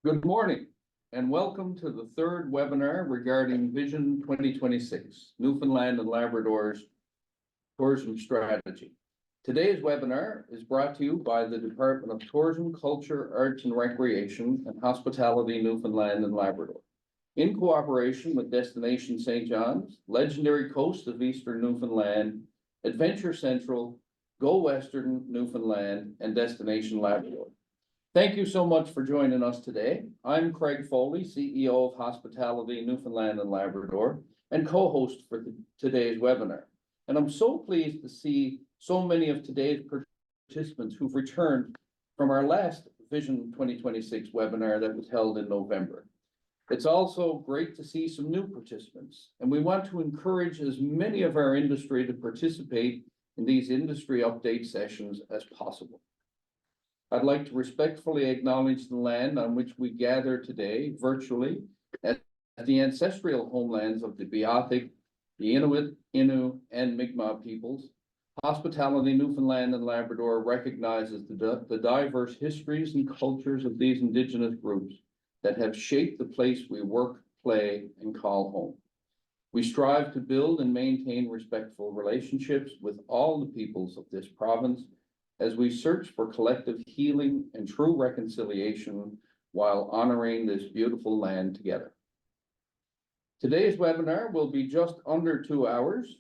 Good morning and welcome to the third webinar regarding Vision 2026, Newfoundland and Labrador's tourism strategy. Today's webinar is brought to you by the Department of Tourism, Culture, Arts and Recreation and Hospitality, Newfoundland and Labrador, in cooperation with Destination St. John's, Legendary Coast of Eastern Newfoundland, Adventure Central, Go Western Newfoundland, and Destination Labrador. Thank you so much for joining us today. I'm Craig Foley, CEO of Hospitality Newfoundland and Labrador, and co-host for today's webinar. And I'm so pleased to see so many of today's participants who've returned from our last Vision 2026 webinar that was held in November. It's also great to see some new participants, and we want to encourage as many of our industry to participate in these industry update sessions as possible. I'd like to respectfully acknowledge the land on which we gather today virtually at the ancestral homelands of the Beothuk, the Inuit, Innu, and Mi'kmaq peoples. Hospitality Newfoundland and Labrador recognizes the diverse histories and cultures of these Indigenous groups that have shaped the place we work, play, and call home. We strive to build and maintain respectful relationships with all the peoples of this province as we search for collective healing and true reconciliation while honoring this beautiful land together. Today's webinar will be just under 2 hours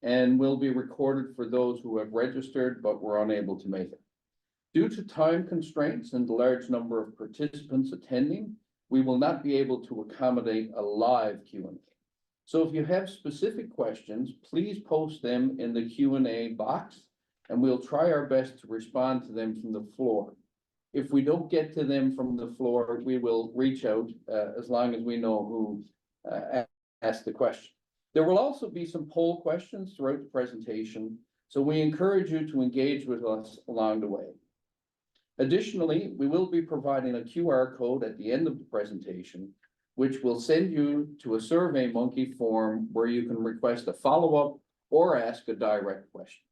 and will be recorded for those who have registered but were unable to make it. Due to time constraints and the large number of participants attending, we will not be able to accommodate a live Q&A. So if you have specific questions, please post them in the Q&A box, and we'll try our best to respond to them from the floor. If we don't get to them from the floor, we will reach out as long as we know who asked the question. There will also be some poll questions throughout the presentation, so we encourage you to engage with us along the way. Additionally, we will be providing a QR code at the end of the presentation, which will send you to a SurveyMonkey form where you can request a follow-up or ask a direct question.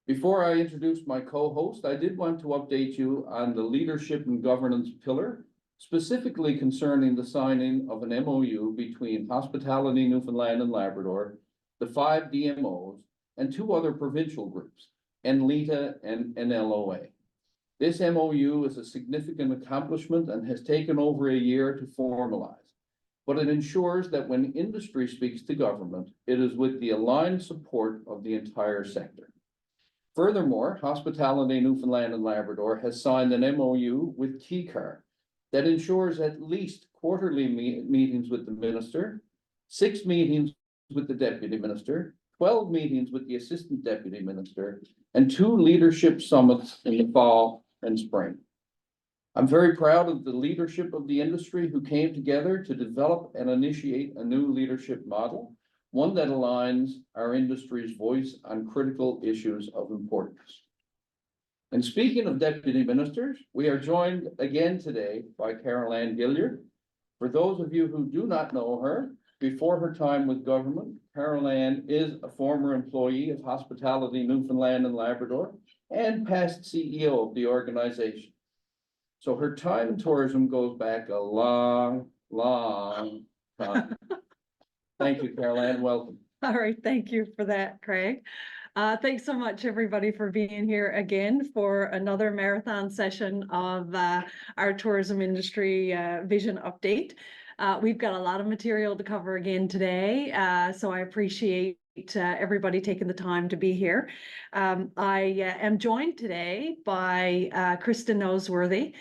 Before I introduce my co-host, I did want to update you on the leadership and governance pillar, specifically concerning the signing of an MOU between Hospitality Newfoundland and Labrador, the 5 DMOs, and 2 other provincial groups, NLETA and NLOA. This MOU is a significant accomplishment and has taken over a year to formalize, but it ensures that when industry speaks to government, it is with the aligned support of the entire sector. Furthermore, Hospitality Newfoundland and Labrador has signed an MOU with TCAR that ensures at least quarterly meetings with the minister, 6 meetings with the deputy minister, 12 meetings with the assistant deputy minister, and 2 leadership summits in the fall and spring. I'm very proud of the leadership of the industry who came together to develop and initiate a new leadership model, one that aligns our industry's voice on critical issues of importance. And speaking of deputy ministers, we are joined again today by Carol-Ann Gilliard. For those of you who do not know her, before her time with government, Carol-Ann is a former employee of Hospitality Newfoundland and Labrador and past CEO of the organization. So her time in tourism goes back a long, long time. Thank you, Carol-Ann. Welcome. All right. Thank you for that, Craig. Thanks so much, everybody, for being here again for another marathon session of our tourism industry vision update. We've got a lot of material to cover again today, so I appreciate everybody taking the time to be here. I am joined today by Krista Noseworthy.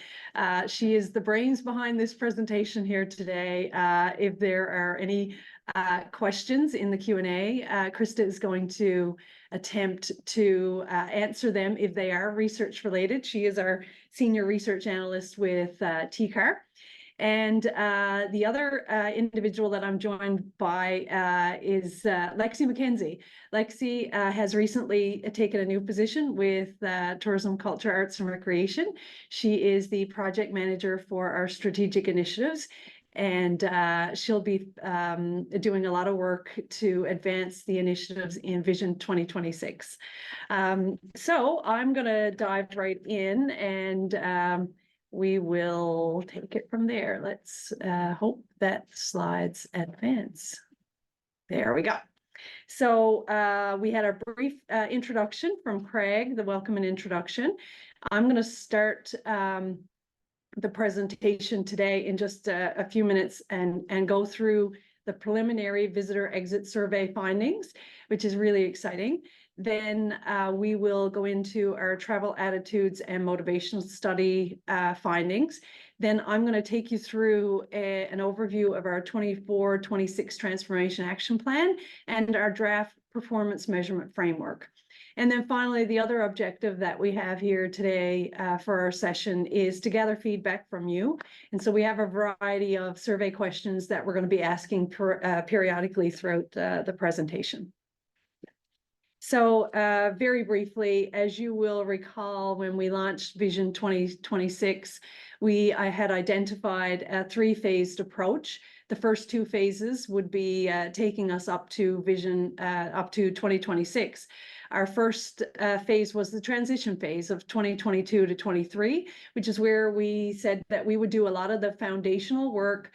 She is the brains behind this presentation here today. If there are any questions in the Q&A, Krista is going to attempt to answer them if they are research related. She is our senior research analyst with TCAR. And the other individual that I'm joined by is Lexi McKenzie. Lexi has recently taken a new position with Tourism, Culture, Arts and Recreation. She is the project manager for our strategic initiatives, and she'll be doing a lot of work to advance the initiatives in Vision 2026. So I'm going to dive right in and we will take it from there. Let's hope that slides advance. There we go. So we had a brief introduction from Craig, the welcome and introduction. I'm going to start the presentation today in just a few minutes and go through the preliminary visitor exit survey findings, which is really exciting. Then we will go into our travel attitudes and motivational study findings. Then I'm going to take you through an overview of our 24-26 transformation action plan and our draft performance measurement framework. And then finally, the other objective that we have here today for our session is to gather feedback from you. And so we have a variety of survey questions that we're going to be asking periodically throughout the presentation. So very briefly, as you will recall, when we launched Vision 2026, I had identified a three-phased approach. The first two phases would be taking us up to Vision up to 2026. Our first phase was the transition phase of 2022 to 23, which is where we said that we would do a lot of the foundational work,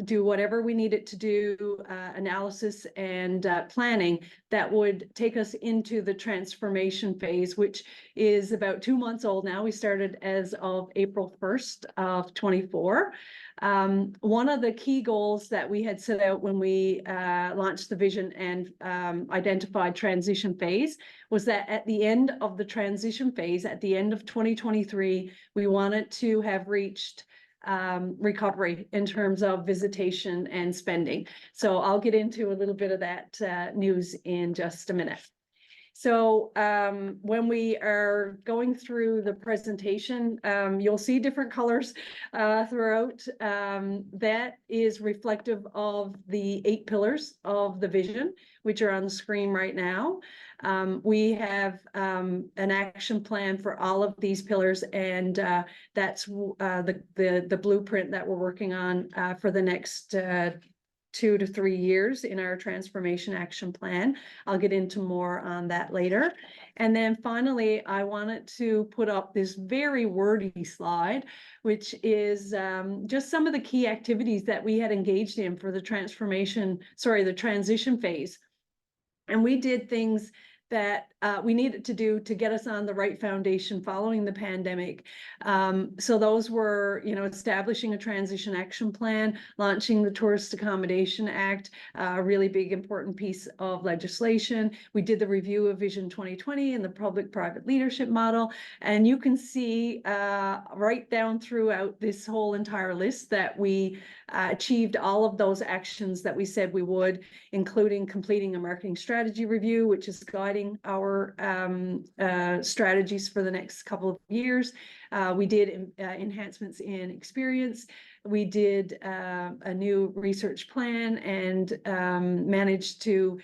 do whatever we needed to do, analysis and planning that would take us into the transformation phase, which is about 2 months old now. We started as of April 1st of 24. One of the key goals that we had set out when we launched the vision and identified transition phase was that at the end of the transition phase, at the end of 2023, we wanted to have reached recovery in terms of visitation and spending. So I'll get into a little bit of that news in just a minute. So when we are going through the presentation, you'll see different colors throughout. That is reflective of the 8 pillars of the vision, which are on the screen right now. We have an action plan for all of these pillars, and that's the blueprint that we're working on for the next 2 to 3 years in our transformation action plan. I'll get into more on that later. And then finally, I wanted to put up this very wordy slide, which is just some of the key activities that we had engaged in for the the transition phase. And we did things that we needed to do to get us on the right foundation following the pandemic. So those were, establishing a transition action plan, launching the Tourist Accommodation Act, a really big important piece of legislation. We did the review of Vision 2020 and the public-private leadership model. And you can see right down throughout this whole entire list that we achieved all of those actions that we said we would, including completing a marketing strategy review, which is guiding our strategies for the next couple of years. We did enhancements in experience. We did a new research plan and managed to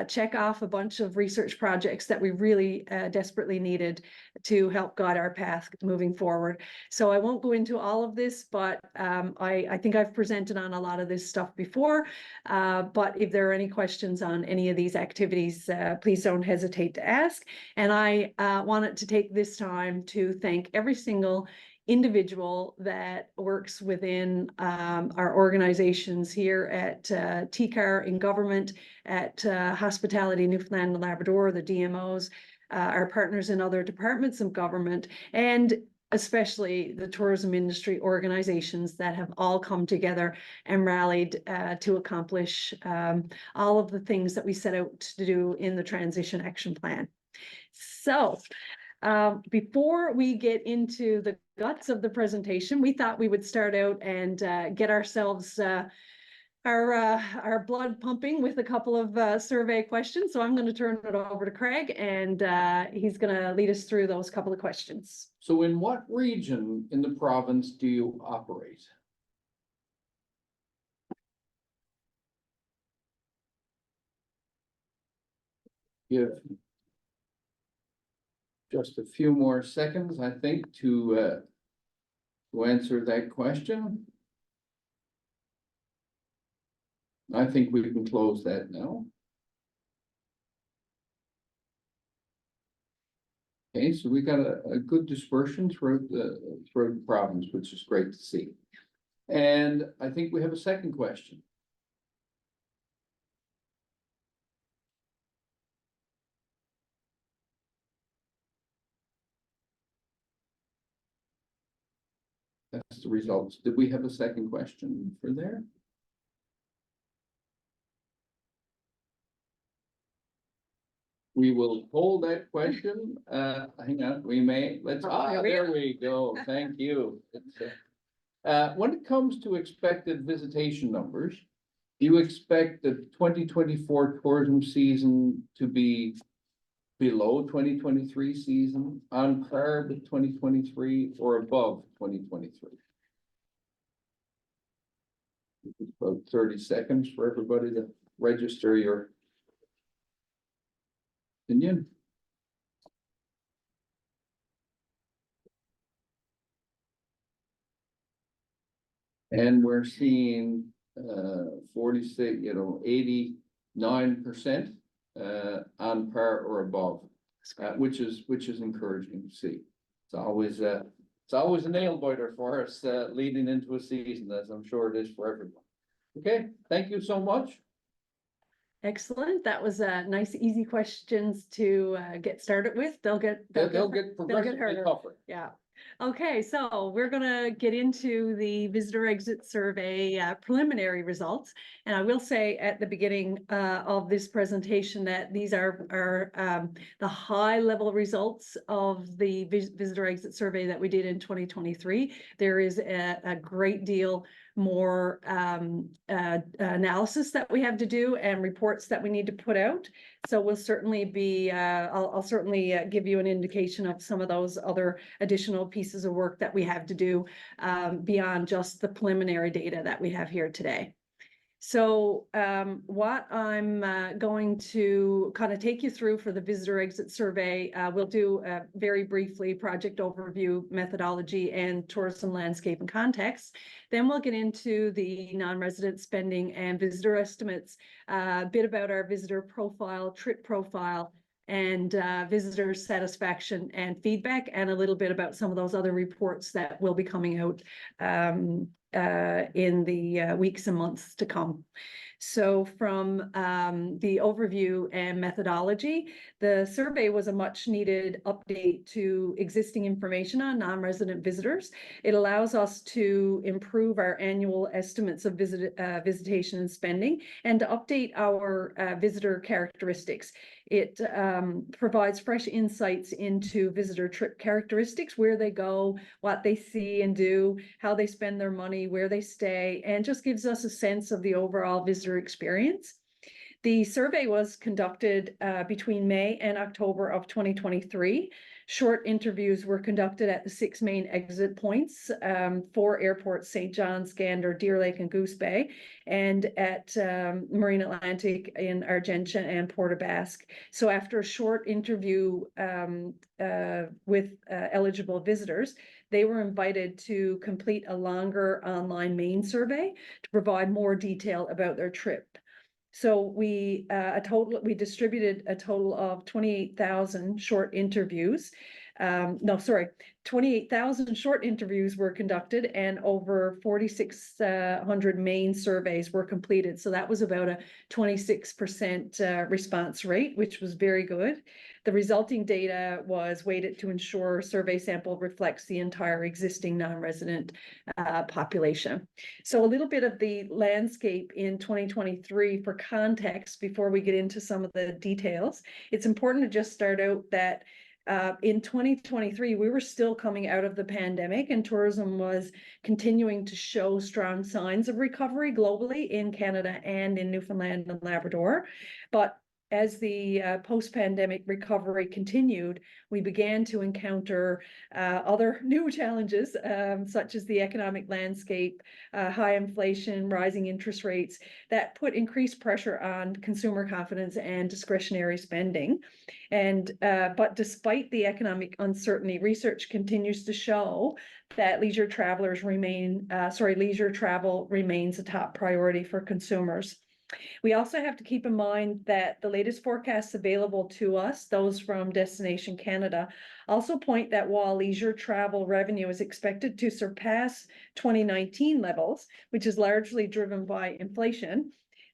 check off a bunch of research projects that we really desperately needed to help guide our path moving forward. So I won't go into all of this, but I think I've presented on a lot of this stuff before. But if there are any questions on any of these activities, please don't hesitate to ask. And I wanted to take this time to thank every single individual that works within our organizations here at TCAR in government, at Hospitality Newfoundland and Labrador, the DMOs, our partners in other departments of government, and especially the tourism industry organizations that have all come together and rallied to accomplish all of the things that we set out to do in the transition action plan. So before we get into the guts of the presentation, we thought we would start out and get ourselves our blood pumping with a couple of survey questions. So I'm going to turn it over to Craig, and he's going to lead us through those couple of questions. So in what region in the province do you operate? Give just a few more seconds, I think, to answer that question. I think we can close that now. Okay, so we got a good dispersion throughout the province, which is great to see. And I think we have a second question. That's the results. Did we have a second question for there? We will hold that question. Hang on, we may, there we go. Thank you. When it comes to expected visitation numbers, do you expect the 2024 tourism season to be below 2023 season, on par with 2023, or above 2023? About 30 seconds for everybody to register your opinion. And we're seeing 46, 89% on par or above, which is encouraging to see. It's always a nail biter for us leading into a season, as I'm sure it is for everyone. Okay, thank you so much. Excellent. That was nice, easy questions to get started with. They'll get progressively tougher. Yeah. Okay, so we're gonna get into the visitor exit survey preliminary results. And I will say at the beginning of this presentation that these are the high level results of the visitor exit survey that we did in 2023. There is a great deal more analysis that we have to do and reports that we need to put out. So we'll certainly be, I'll certainly give you an indication of some of those other additional pieces of work that we have to do beyond just the preliminary data that we have here today. So what I'm going to kind of take you through for the visitor exit survey, we'll do very briefly project overview, methodology, and tourism landscape and context. Then we'll get into the non-resident spending and visitor estimates, a bit about our visitor profile, trip profile, and visitor satisfaction and feedback, and a little bit about some of those other reports that will be coming out in the weeks and months to come. So from the overview and methodology, the survey was a much needed update to existing information on non-resident visitors. It allows us to improve our annual estimates of visitation and spending, and to update our visitor characteristics. It provides fresh insights into visitor trip characteristics, where they go, what they see and do, how they spend their money, where they stay, and just gives us a sense of the overall visitor experience. The survey was conducted between May and October of 2023. Short interviews were conducted at the 6 main exit points for airports: St. John's, Gander, Deer Lake, and Goose Bay, and at Marine Atlantic in Argentia and Port aux Basques. So after a short interview with eligible visitors, they were invited to complete a longer online main survey to provide more detail about their trip. So we distributed a total of 28,000 short interviews. 28,000 short interviews were conducted, and over 4,600 main surveys were completed. So that was about a 26% response rate, which was very good. The resulting data was weighted to ensure survey sample reflects the entire existing non-resident population. So a little bit of the landscape in 2023 for context before we get into some of the details. It's important to just start out that in 2023, we were still coming out of the pandemic, and tourism was continuing to show strong signs of recovery globally in Canada and in Newfoundland and Labrador. But as the post-pandemic recovery continued, we began to encounter other new challenges, such as the economic landscape, high inflation, rising interest rates, that put increased pressure on consumer confidence and discretionary spending. And but despite the economic uncertainty, research continues to show that leisure travel remains a top priority for consumers. We also have to keep in mind that the latest forecasts available to us, those from Destination Canada, also point that while leisure travel revenue is expected to surpass 2019 levels, which is largely driven by inflation,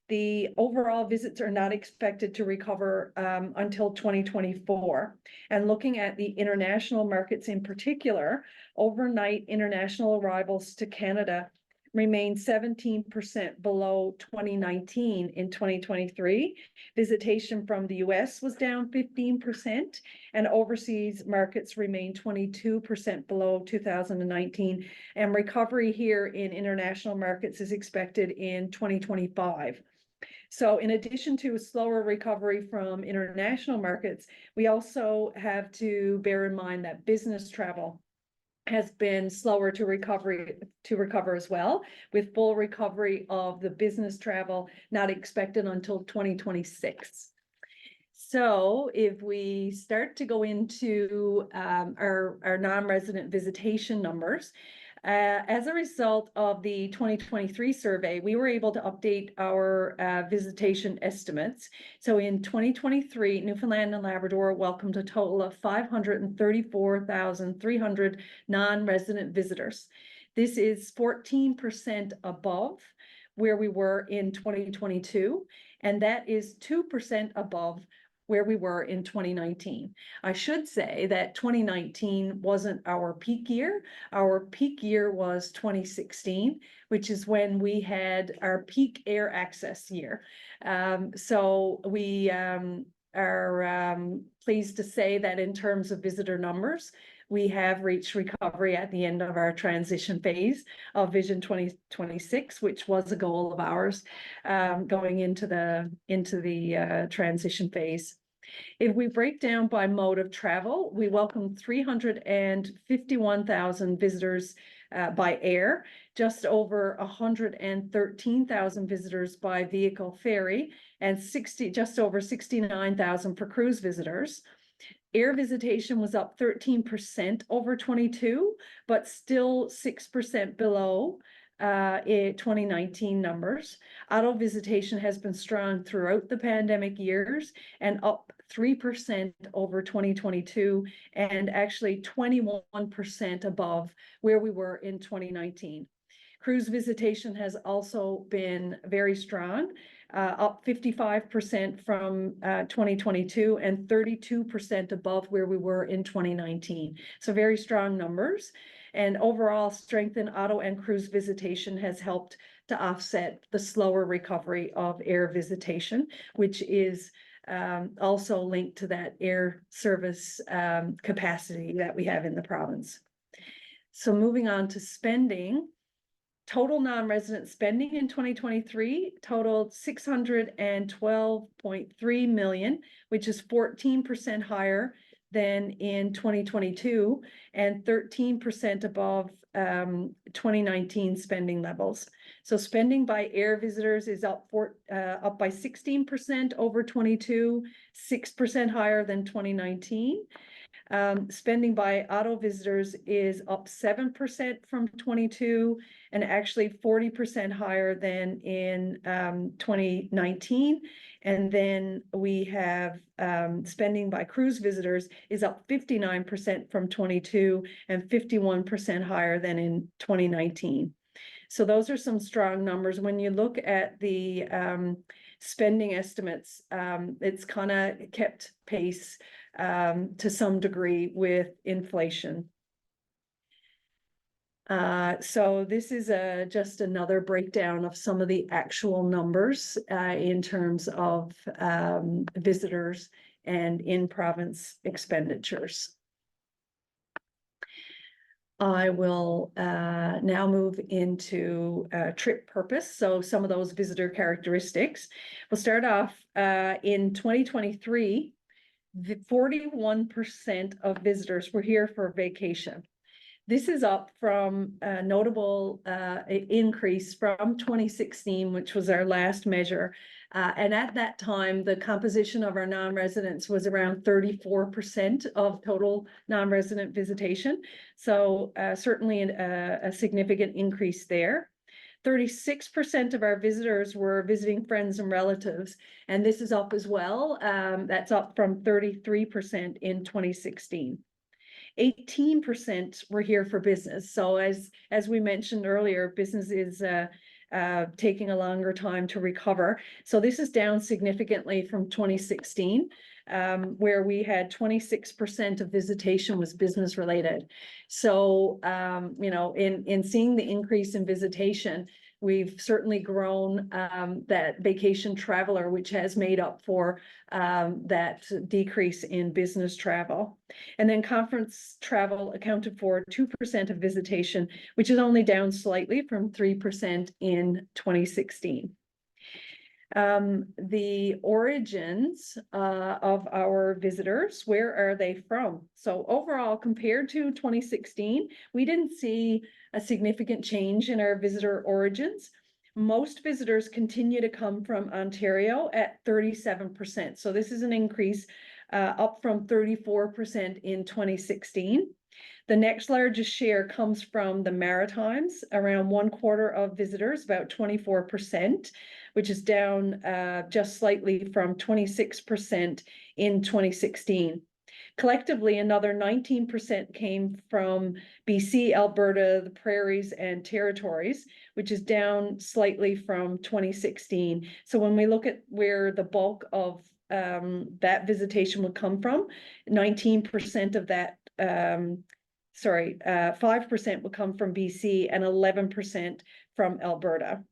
the overall visits are not expected to recover until 2024. And looking at the international markets in particular, overnight international arrivals to Canada remained 17% below 2019 in 2023. Visitation from the US was down 15%, and overseas markets remained 22% below 2019. And recovery here in international markets is expected in 2025. So in addition to a slower recovery from international markets, we also have to bear in mind that business travel has been slower to recover as well, with full recovery of the business travel not expected until 2026. So if we start to go into our non-resident visitation numbers, as a result of the 2023 survey, we were able to update our visitation estimates. So in 2023, Newfoundland and Labrador welcomed a total of 534,300 non-resident visitors. This is 14% above where we were in 2022, and that is 2% above where we were in 2019. I should say that 2019 wasn't our peak year. Our peak year was 2016, which is when we had our peak air access year. So we are pleased to say that in terms of visitor numbers, we have reached recovery at the end of our transition phase of Vision 2026, which was a goal of ours going into the transition phase. If we break down by mode of travel, we welcomed 351,000 visitors by air, just over 113,000 visitors by vehicle ferry, and just over 69,000 for cruise visitors. Air visitation was up 13% over 22, but still 6% below 2019 numbers. Auto visitation has been strong throughout the pandemic years and up 3% over 2022, and actually 21% above where we were in 2019. Cruise visitation has also been very strong, up 55% from 2022 and 32% above where we were in 2019. So very strong numbers. And overall strength in auto and cruise visitation has helped to offset the slower recovery of air visitation, which is also linked to that air service capacity that we have in the province. So moving on to spending. Total non-resident spending in 2023 totaled $612.3 million, which is 14% higher than in 2022 and 13% above 2019 spending levels. So spending by air visitors is up by 16% over 22, 6% higher than 2019. Spending by auto visitors is up 7% from 22 and actually 40% higher than in 2019. And then we have spending by cruise visitors is up 59% from 22 and 51% higher than in 2019. So those are some strong numbers. When you look at the spending estimates, it's kind of kept pace to some degree with inflation. So this is just another breakdown of some of the actual numbers in terms of visitors and in-province expenditures. I will now move into trip purpose. So some of those visitor characteristics. We'll start off in 2023. 41% of visitors were here for vacation. This is up from a notable increase from 2016, which was our last measure. And at that time, the composition of our non-residents was around 34% of total non-resident visitation. So certainly a significant increase there. 36% of our visitors were visiting friends and relatives, and this is up as well. That's up from 33% in 2016. 18% were here for business. So as we mentioned earlier, business is taking a longer time to recover. So this is down significantly from 2016, where we had 26% of visitation was business related. So, you know, in seeing the increase in visitation, we've certainly grown that vacation traveler, which has made up for that decrease in business travel. And then conference travel accounted for 2% of visitation, which is only down slightly from 3% in 2016. The origins of our visitors, where are they from? So overall, compared to 2016, we didn't see a significant change in our visitor origins. Most visitors continue to come from Ontario at 37%. So this is an increase up from 34% in 2016. The next largest share comes from the Maritimes, around 1/4 of visitors, about 24%, which is down just slightly from 26% in 2016. Collectively, another 19% came from BC, Alberta, the Prairies, and Territories, which is down slightly from 2016. So when we look at where the bulk of that visitation would come from, 19% of that 5% will come from BC and 11% from Alberta.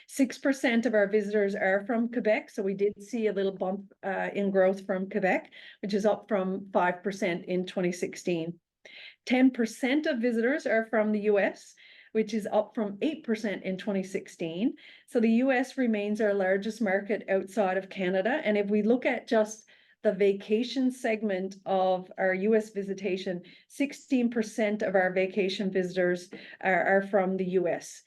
6% of our visitors are from Quebec, so we did see a little bump in growth from Quebec, which is up from 5% in 2016. 10% of visitors are from the US, which is up from 8% in 2016. So the US remains our largest market outside of Canada. And if we look at just the vacation segment of our US visitation, 16% of our vacation visitors are from the US.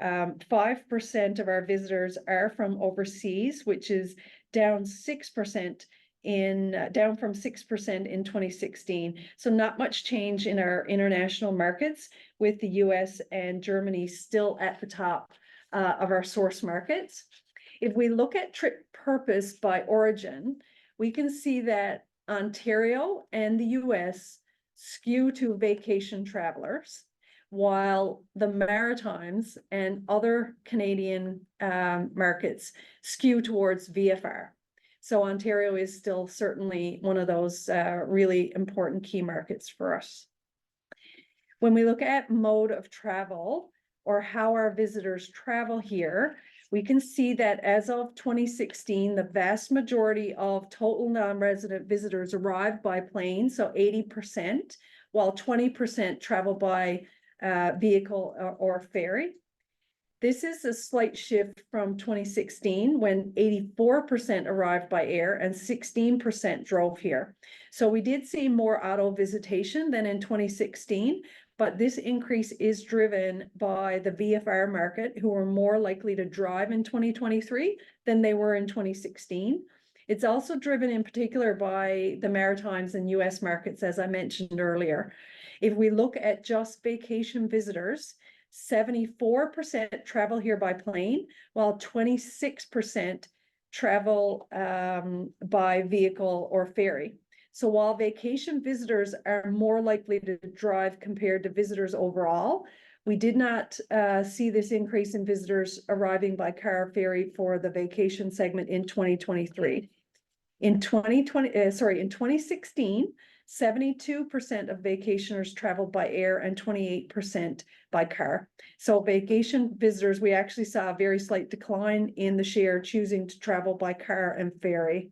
5% of our visitors are from overseas, which is down 6% down from 6% in 2016. So not much change in our international markets, with the US and Germany still at the top of our source markets. If we look at trip purpose by origin, we can see that Ontario and the US skew to vacation travelers, while the Maritimes and other Canadian markets skew towards VFR. So Ontario is still certainly one of those really important key markets for us. When we look at mode of travel, or how our visitors travel here, we can see that as of 2016, the vast majority of total non-resident visitors arrived by plane, so 80%, while 20% travel by vehicle or ferry. This is a slight shift from 2016, when 84% arrived by air and 16% drove here. So we did see more auto visitation than in 2016, but this increase is driven by the VFR market, who are more likely to drive in 2023 than they were in 2016. It's also driven in particular by the Maritimes and US markets, as I mentioned earlier. If we look at just vacation visitors, 74% travel here by plane, while 26% travel by vehicle or ferry. So while vacation visitors are more likely to drive compared to visitors overall, we did not see this increase in visitors arriving by car or ferry for the vacation segment in 2023. In 2016, 72% of vacationers traveled by air and 28% by car. So vacation visitors, we actually saw a very slight decline in the share choosing to travel by car and ferry.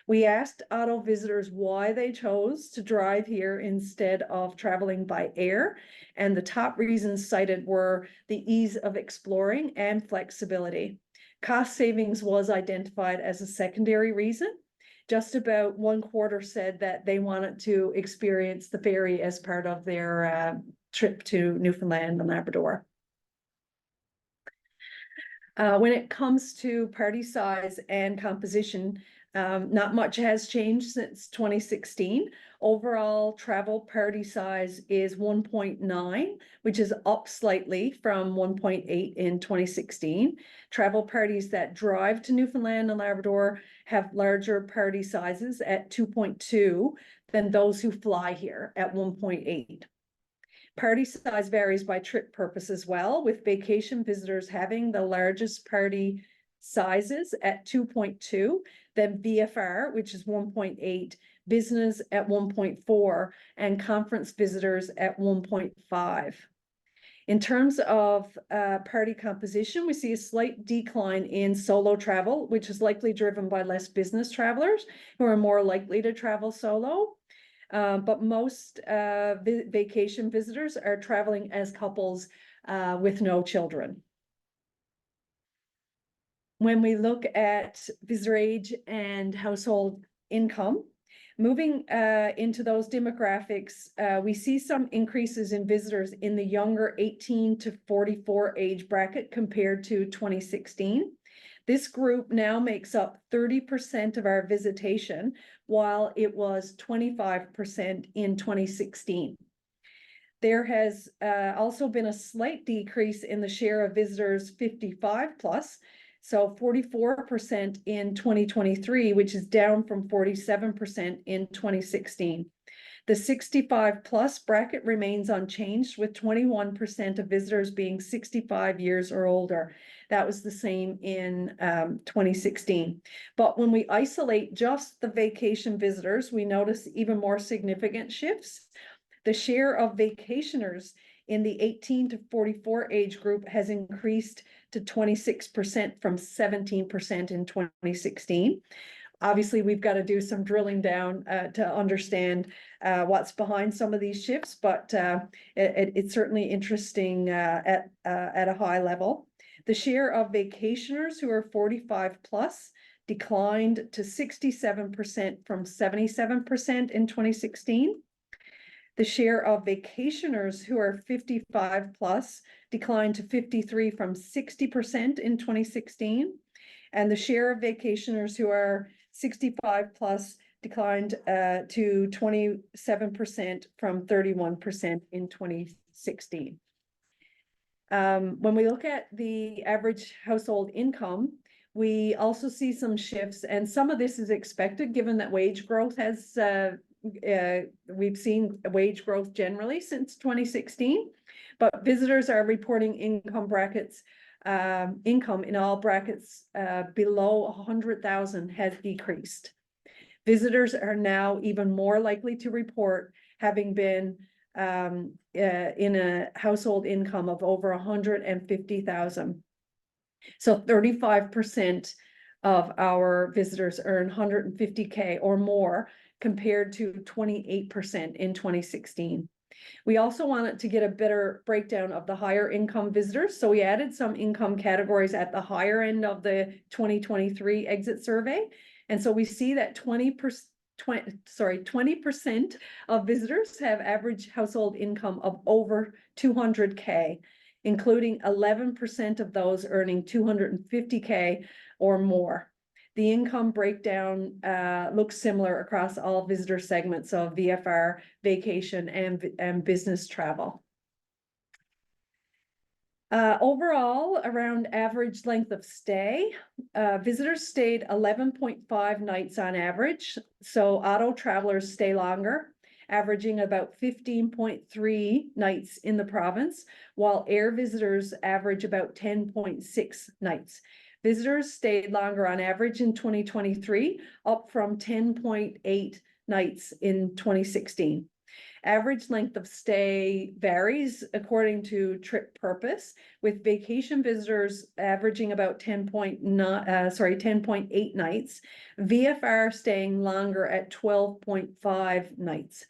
We asked auto visitors why they chose to drive here instead of traveling by air, and the top reasons cited were the ease of exploring and flexibility. Cost savings was identified as a secondary reason. Just about 1/4 said that they wanted to experience the ferry as part of their trip to Newfoundland and Labrador. When it comes to party size and composition, Not much has changed since 2016. Overall travel party size is 1.9, which is up slightly from 1.8 in 2016. Travel parties that drive to Newfoundland and Labrador have larger party sizes at 2.2 than those who fly here at 1.8. Party size varies by trip purpose as well, with vacation visitors having the largest party sizes at 2.2, then VFR, which is 1.8, business at 1.4, and conference visitors at 1.5. In terms of party composition, we see a slight decline in solo travel, which is likely driven by less business travelers who are more likely to travel solo. But most vacation visitors are traveling as couples with no children. When we look at visitor age and household income, moving into those demographics, we see some increases in visitors in the younger 18 to 44 age bracket compared to 2016. This group now makes up 30% of our visitation, while it was 25% in 2016. There has also been a slight decrease in the share of visitors 55 plus, so 44% in 2023, which is down from 47% in 2016. The 65 plus bracket remains unchanged, with 21% of visitors being 65 years or older. That was the same in 2016. But when we isolate just the vacation visitors, we notice even more significant shifts. The share of vacationers in the 18 to 44 age group has increased to 26% from 17% in 2016. Obviously, we've got to do some drilling down to understand what's behind some of these shifts, but it's certainly interesting at a high level. The share of vacationers who are 45 plus declined to 67% from 77% in 2016. The share of vacationers who are 55 plus declined to 53 from 60% in 2016. And the share of vacationers who are 65 plus declined to 27% from 31% in 2016. When we look at the average household income, we also see some shifts, and some of this is expected given that wage growth has we've seen wage growth generally since 2016, but visitors are reporting income brackets, income in all brackets below 100,000 has decreased. Visitors are now even more likely to report having been in a household income of over 150,000. So 35% of our visitors earn 150K or more, compared to 28% in 2016. We also wanted to get a better breakdown of the higher income visitors, so we added some income categories at the higher end of the 2023 exit survey. And so we see that 20% of visitors have average household income of over 200K, including 11% of those earning 250K or more. The income breakdown looks similar across all visitor segments of VFR, vacation, and business travel. Overall, around average length of stay, visitors stayed 11.5 nights on average. So auto travelers stay longer, averaging about 15.3 nights in the province, while air visitors average about 10.6 nights. Visitors stayed longer on average in 2023, up from 10.8 nights in 2016. Average length of stay varies according to trip purpose, with vacation visitors averaging about 10.8 nights, VFR staying longer at 12.5 nights.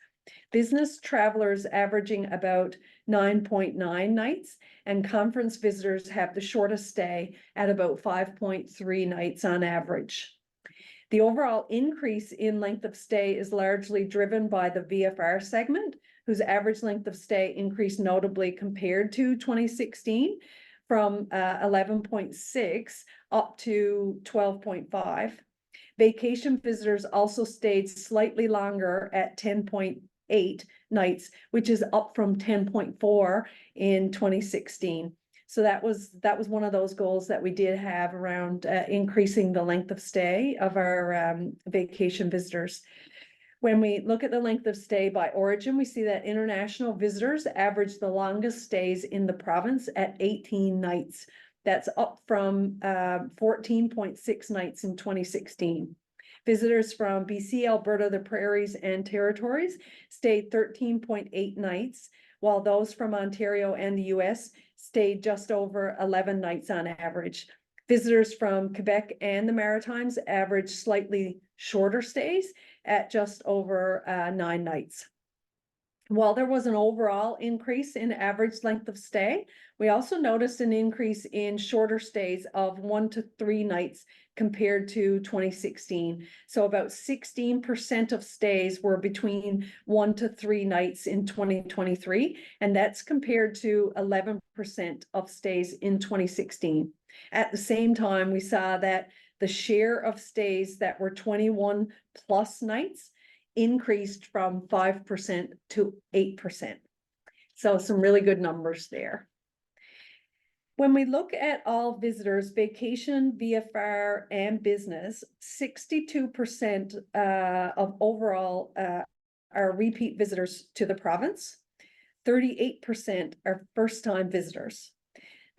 Business travelers averaging about 9.9 nights, and conference visitors have the shortest stay at about 5.3 nights on average. The overall increase in length of stay is largely driven by the VFR segment, whose average length of stay increased notably compared to 2016 from 11.6 up to 12.5. Vacation visitors also stayed slightly longer at 10.8 nights, which is up from 10.4 in 2016. So that was one of those goals that we did have around increasing the length of stay of our vacation visitors. When we look at the length of stay by origin, we see that international visitors average the longest stays in the province at 18 nights. That's up from 14.6 nights in 2016. Visitors from BC, Alberta, the Prairies, and Territories stayed 13.8 nights, while those from Ontario and the US stayed just over 11 nights on average. Visitors from Quebec and the Maritimes averaged slightly shorter stays at just over 9 nights. While there was an overall increase in average length of stay, we also noticed an increase in shorter stays of 1 to 3 nights compared to 2016. So about 16% of stays were between 1 to 3 nights in 2023, and that's compared to 11% of stays in 2016. At the same time, we saw that the share of stays that were 21 plus nights increased from 5% to 8%. So some really good numbers there. When we look at all visitors, vacation, VFR, and business, 62% of overall are repeat visitors to the province. 38% are first-time visitors.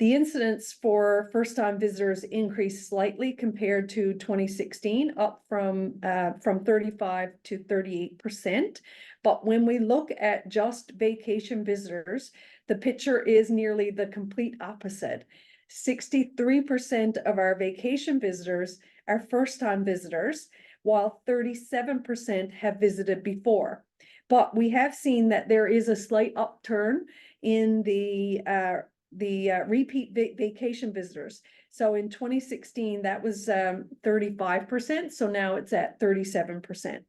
The incidence for first-time visitors increased slightly compared to 2016, up from 35 to 38%. But when we look at just vacation visitors, the picture is nearly the complete opposite. 63% of our vacation visitors are first-time visitors, while 37% have visited before. But we have seen that there is a slight upturn in the repeat vacation visitors. So in 2016, that was 35%. So now it's at 37%.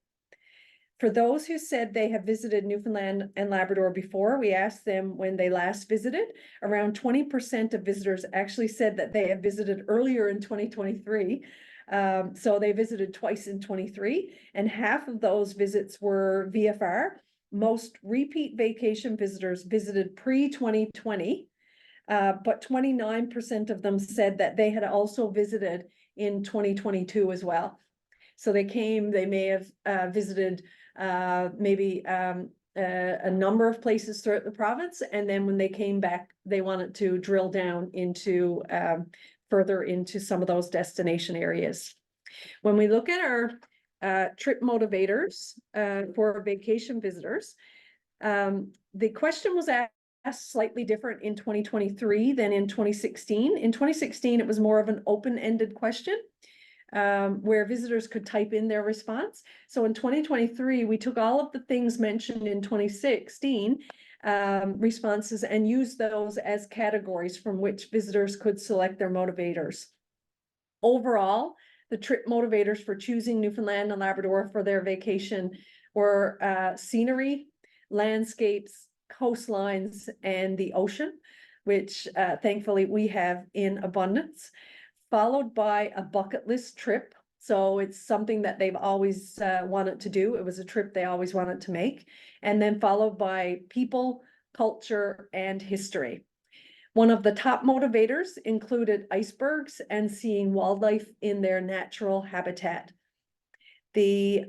For those who said they have visited Newfoundland and Labrador before, we asked them when they last visited. Around 20% of visitors actually said that they have visited earlier in 2023. So they visited twice in 23, and half of those visits were VFR. Most repeat vacation visitors visited pre-2020. But 29% of them said that they had also visited in 2022 as well. So they may have visited maybe a number of places throughout the province, and then when they came back, they wanted to drill down into further into some of those destination areas. When we look at our trip motivators for vacation visitors, the question was asked slightly different in 2023 than in 2016. In 2016, it was more of an open-ended question where visitors could type in their response. So in 2023, we took all of the things mentioned in 2016 responses and used those as categories from which visitors could select their motivators. Overall, the trip motivators for choosing Newfoundland and Labrador for their vacation were scenery, landscapes, coastlines, and the ocean, which thankfully we have in abundance, followed by a bucket list trip. So it's something that they've always wanted to do. It was a trip they always wanted to make. And then followed by people, culture, and history. One of the top motivators included icebergs and seeing wildlife in their natural habitat. The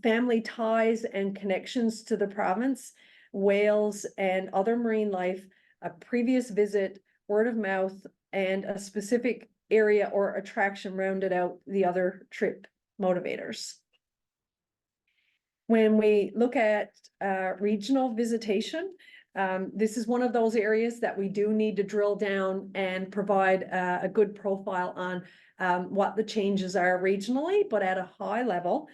family ties and connections to the province, whales, and other marine life, a previous visit, word of mouth, and a specific area or attraction rounded out the other trip motivators. When we look at regional visitation, this is one of those areas that we do need to drill down and provide a good profile on what the changes are regionally, but at a high level.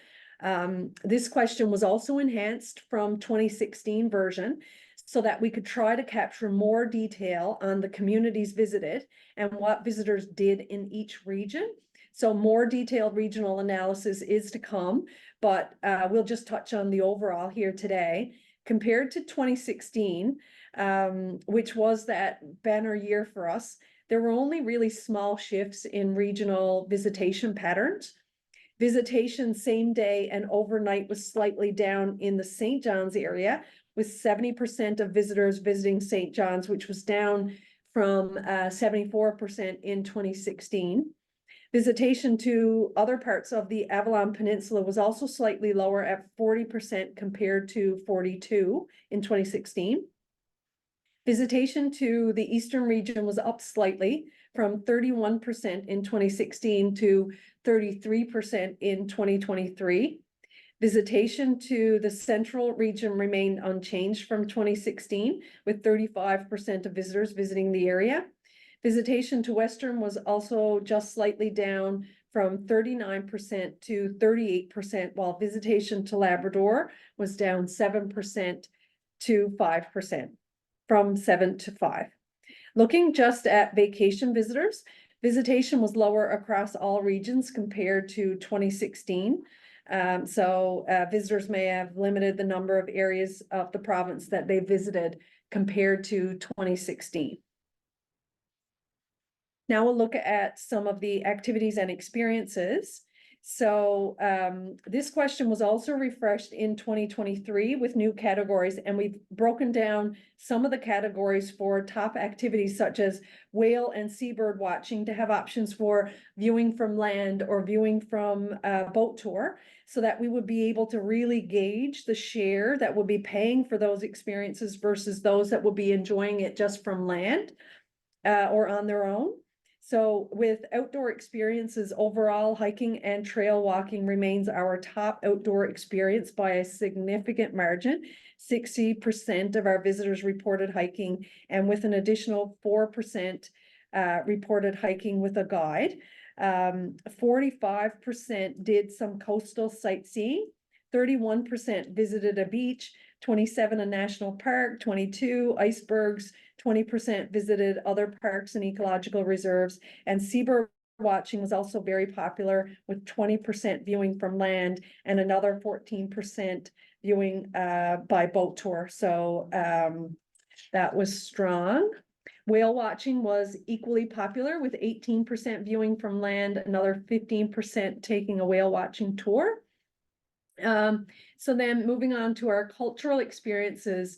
This question was also enhanced from 2016 version so that we could try to capture more detail on the communities visited and what visitors did in each region. So more detailed regional analysis is to come, but we'll just touch on the overall here today. Compared to 2016, which was that banner year for us, there were only really small shifts in regional visitation patterns. Visitation same day and overnight was slightly down in the St. John's area, with 70% of visitors visiting St. John's, which was down from 74% in 2016. Visitation to other parts of the Avalon Peninsula was also slightly lower at 40% compared to 42% in 2016. Visitation to the eastern region was up slightly from 31% in 2016 to 33% in 2023. Visitation to the central region remained unchanged from 2016, with 35% of visitors visiting the area. Visitation to Western was also just slightly down from 39% to 38%, while visitation to Labrador was down 7% to 5%, from 7 to 5. Looking just at vacation visitors, visitation was lower across all regions compared to 2016. Visitors may have limited the number of areas of the province that they visited compared to 2016. Now we'll look at some of the activities and experiences. So this question was also refreshed in 2023 with new categories, and we've broken down some of the categories for top activities such as whale and seabird watching to have options for viewing from land or viewing from a boat tour, so that we would be able to really gauge the share that would be paying for those experiences versus those that would be enjoying it just from land or on their own. So with outdoor experiences, overall hiking and trail walking remains our top outdoor experience by a significant margin. 60% of our visitors reported hiking, and with an additional 4% reported hiking with a guide. 45% did some coastal sightseeing, 31% visited a beach, 27% a national park, 22% icebergs, 20% visited other parks and ecological reserves, and seabird watching was also very popular, with 20% viewing from land and another 14% viewing by boat tour. So that was strong. Whale watching was equally popular, with 18% viewing from land, another 15% taking a whale watching tour. So then moving on to our cultural experiences,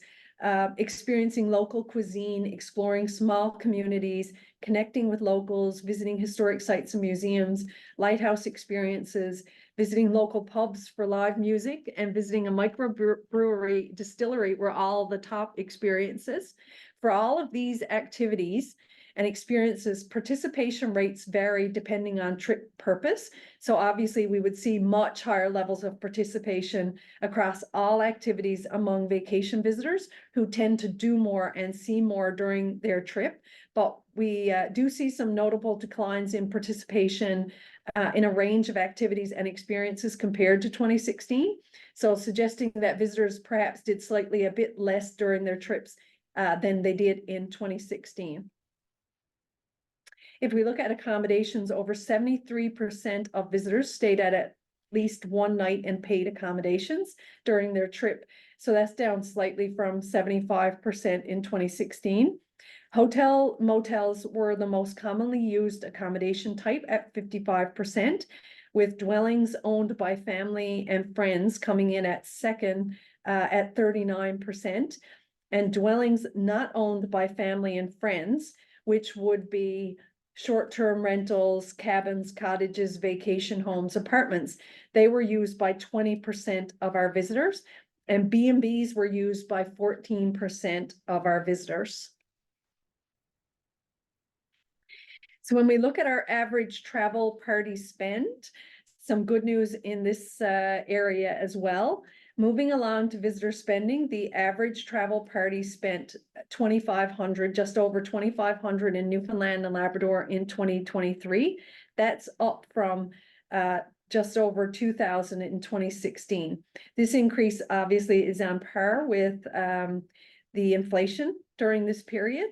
experiencing local cuisine, exploring small communities, connecting with locals, visiting historic sites and museums, lighthouse experiences, visiting local pubs for live music, and visiting a microbrewery distillery were all the top experiences. For all of these activities and experiences, participation rates vary depending on trip purpose. So obviously we would see much higher levels of participation across all activities among vacation visitors who tend to do more and see more during their trip. But we do see some notable declines in participation in a range of activities and experiences compared to 2016. So suggesting that visitors perhaps did slightly a bit less during their trips than they did in 2016. If we look at accommodations, over 73% of visitors stayed at least one night in paid accommodations during their trip. So that's down slightly from 75% in 2016. Hotel motels were the most commonly used accommodation type at 55%, with dwellings owned by family and friends coming in at second at 39%, and dwellings not owned by family and friends, which would be short-term rentals, cabins, cottages, vacation homes, apartments. They were used by 20% of our visitors, and B&Bs were used by 14% of our visitors. So when we look at our average travel party spend, some good news in this area as well. Moving along to visitor spending, the average travel party spent $2,500, just over $2,500 in Newfoundland and Labrador in 2023. That's up from just over $2,000 in 2016. This increase obviously is on par with the inflation during this period.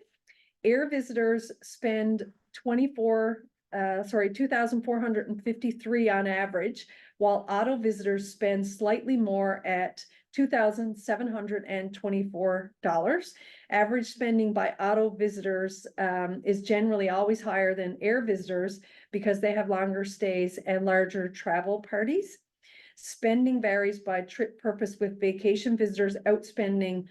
Air visitors spend $2,453 on average, while auto visitors spend slightly more at $2,724. Average spending by auto visitors is generally always higher than air visitors because they have longer stays and larger travel parties. Spending varies by trip purpose, with vacation visitors outspending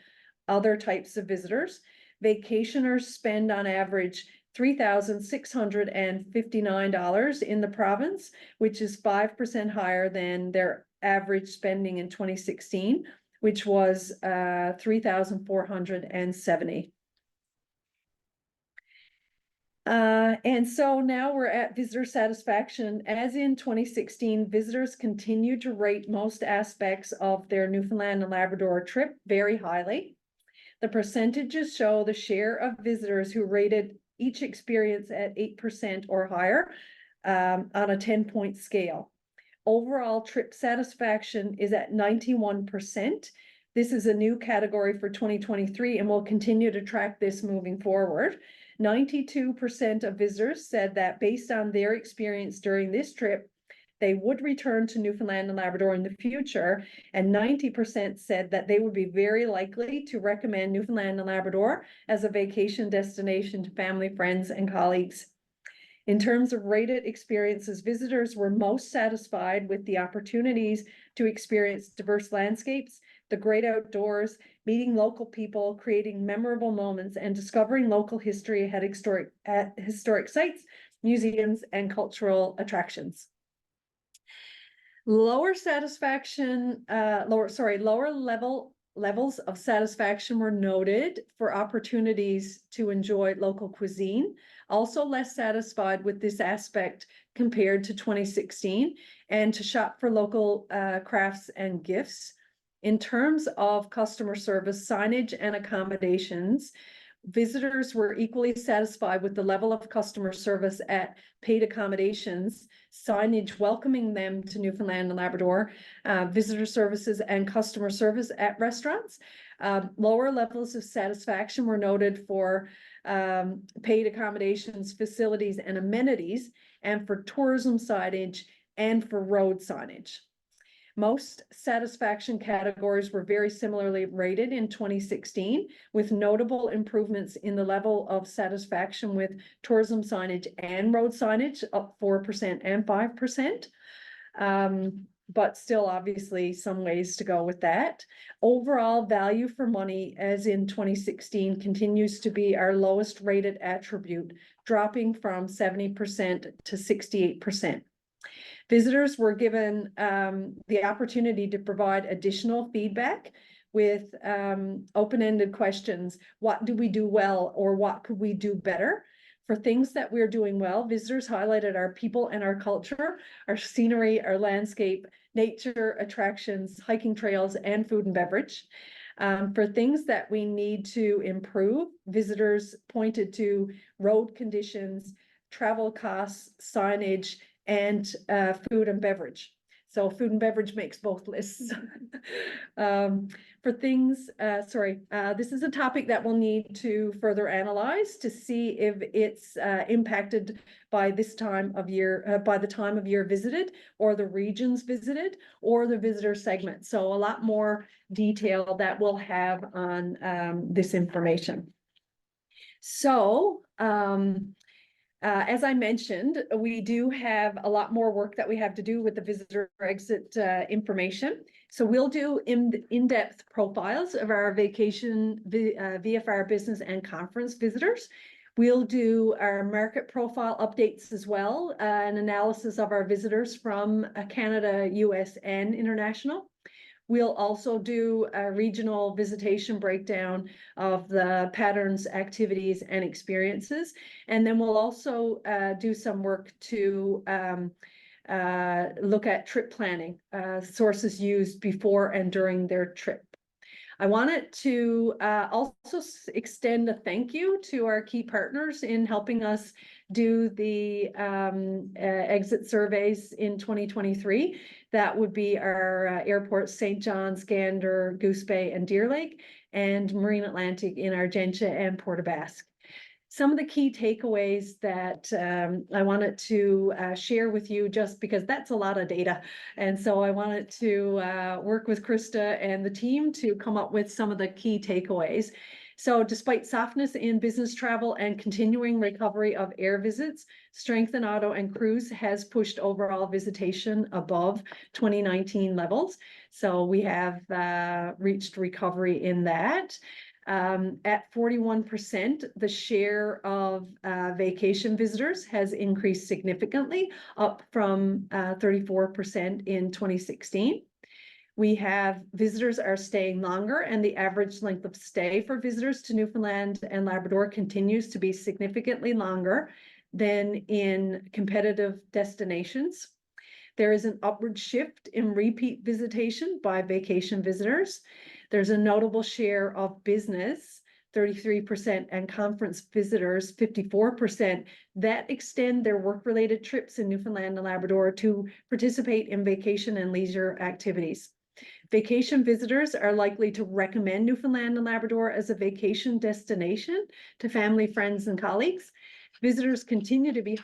other types of visitors. Vacationers spend on average $3,659 in the province, which is 5% higher than their average spending in 2016, which was $3,470. And so now we're at visitor satisfaction. As in 2016, visitors continue to rate most aspects of their Newfoundland and Labrador trip very highly. The percentages show the share of visitors who rated each experience at 8% or higher on a 10-point scale. Overall trip satisfaction is at 91%. This is a new category for 2023, and we'll continue to track this moving forward. 92% of visitors said that based on their experience during this trip, they would return to Newfoundland and Labrador in the future, and 90% said that they would be very likely to recommend Newfoundland and Labrador as a vacation destination to family, friends, and colleagues. In terms of rated experiences, visitors were most satisfied with the opportunities to experience diverse landscapes, the great outdoors, meeting local people, creating memorable moments, and discovering local history at historic sites, museums, and cultural attractions. Lower levels of satisfaction were noted for opportunities to enjoy local cuisine, also less satisfied with this aspect compared to 2016, and to shop for local crafts and gifts. In terms of customer service, signage, and accommodations, visitors were equally satisfied with the level of customer service at paid accommodations, signage welcoming them to Newfoundland and Labrador, visitor services, and customer service at restaurants. Lower levels of satisfaction were noted for paid accommodations, facilities, and amenities, and for tourism signage and for road signage. Most satisfaction categories were very similarly rated in 2016, with notable improvements in the level of satisfaction with tourism signage and road signage, up 4% and 5%. But still, obviously, some ways to go with that. Overall value for money, as in 2016, continues to be our lowest rated attribute, dropping from 70% to 68%. Visitors were given the opportunity to provide additional feedback with open-ended questions. What do we do well, or what could we do better? For things that we're doing well, visitors highlighted our people and our culture, our scenery, our landscape, nature, attractions, hiking trails, and food and beverage. For things that we need to improve, visitors pointed to road conditions, travel costs, signage, and food and beverage. So food and beverage makes both lists. For things, this is a topic that we'll need to further analyze to see if it's impacted by this time of year, by the time of year visited, or the regions visited, or the visitor segment. So a lot more detail that we'll have on this information. So, as I mentioned, we do have a lot more work that we have to do with the visitor exit information. So we'll do in-depth profiles of our vacation VFR business and conference visitors. We'll do our market profile updates as well, an analysis of our visitors from Canada, US, and international. We'll also do a regional visitation breakdown of the patterns, activities, and experiences. And then we'll also do some work to look at trip planning, sources used before and during their trip. I wanted to also extend a thank you to our key partners in helping us do the exit surveys in 2023. That would be our airports, St. John's, Gander, Goose Bay, and Deer Lake, and Marine Atlantic in Argentia and Port aux Basques. some of the key takeaways that I wanted to share with you, just because that's a lot of data. And so I wanted to work with Krista and the team to come up with some of the key takeaways. So despite softness in business travel and continuing recovery of air visits, strength in auto and cruise has pushed overall visitation above 2019 levels. So we have reached recovery in that. At 41%, the share of vacation visitors has increased significantly, up from 34% in 2016. We have visitors are staying longer, and the average length of stay for visitors to Newfoundland and Labrador continues to be significantly longer than in competitive destinations. There is an upward shift in repeat visitation by vacation visitors. There's a notable share of business, 33%, and conference visitors, 54%, that extend their work-related trips in Newfoundland and Labrador to participate in vacation and leisure activities. Vacation visitors are likely to recommend Newfoundland and Labrador as a vacation destination to family, friends, and colleagues. Visitors continue to be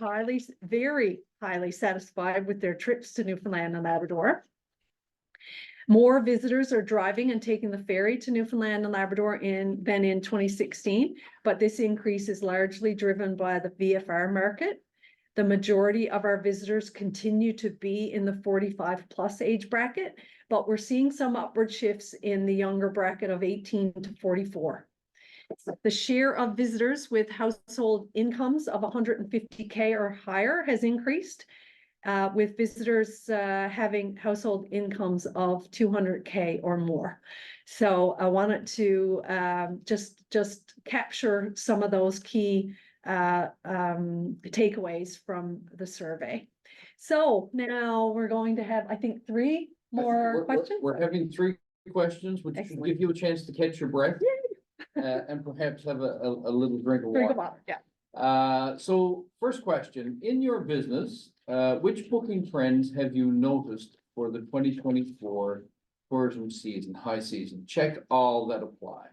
very highly satisfied with their trips to Newfoundland and Labrador. More visitors are driving and taking the ferry to Newfoundland and Labrador than in 2016, but this increase is largely driven by the VFR market. The majority of our visitors continue to be in the 45+ age bracket, but we're seeing some upward shifts in the younger bracket of 18 to 44. The share of visitors with household incomes of 150K or higher has increased, with visitors having household incomes of 200K or more. So I wanted to just capture some of those key takeaways from the survey. So now we're going to have, I think, 3 more questions. We're having 3 questions, which should give you a chance to catch your breath. And perhaps have a little drink of water. Drink of water, yeah. So first question, in your business, which booking trends have you noticed for the 2024 tourism season, high season? Check all that apply.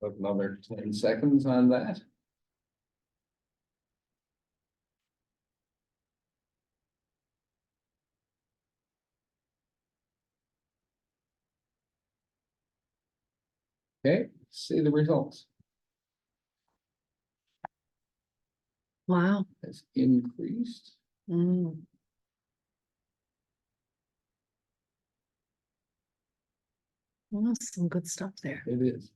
Another 10 seconds on that. Okay, see the results. Wow. Has increased. Mm. Well, some good stuff there. It is.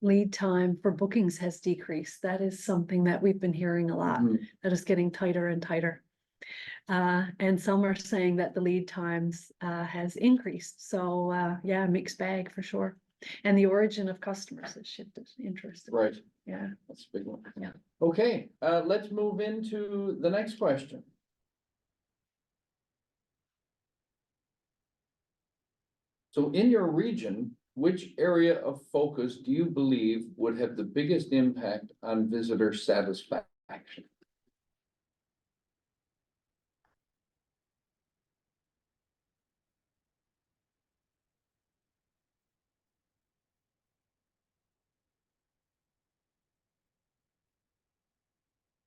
Lead time for bookings has decreased. That is something that we've been hearing a lot. That is getting tighter and tighter. And some are saying that the lead times has increased. So yeah, mixed bag for sure. And the origin of customers has shifted. Interesting. Right. Yeah. That's a big one. Yeah. Okay, let's move into the next question. So in your region, which area of focus do you believe would have the biggest impact on visitor satisfaction?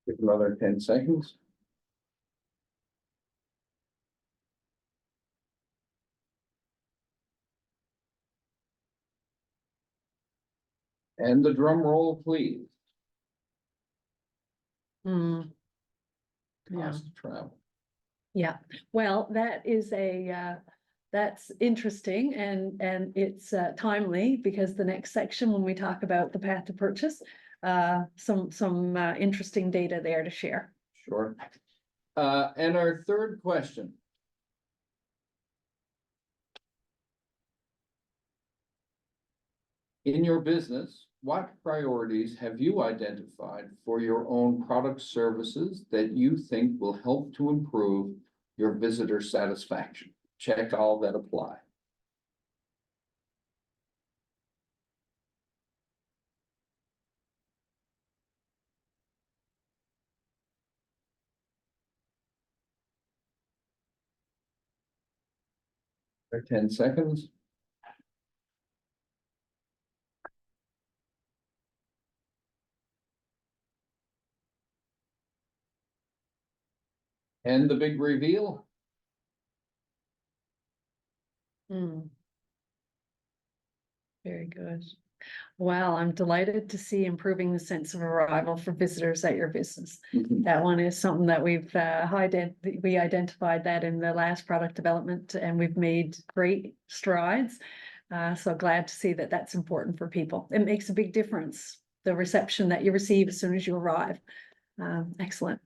Give another 10 seconds. And the drum roll, please. Mm. Yeah. Cost of travel. Yeah. Well, that is that's interesting, and it's timely, because the next section, when we talk about the path to purchase, some interesting data there to share. Sure. And our third question. In your business, what priorities have you identified for your own product services that you think will help to improve your visitor satisfaction? Check all that apply. For 10 seconds. And the big reveal. Very good. Well, I'm delighted to see improving the sense of arrival for visitors at your business. That one is something that we identified that in the last product development, and we've made great strides. So glad to see that that's important for people. It makes a big difference, the reception that you receive as soon as you arrive. Excellent.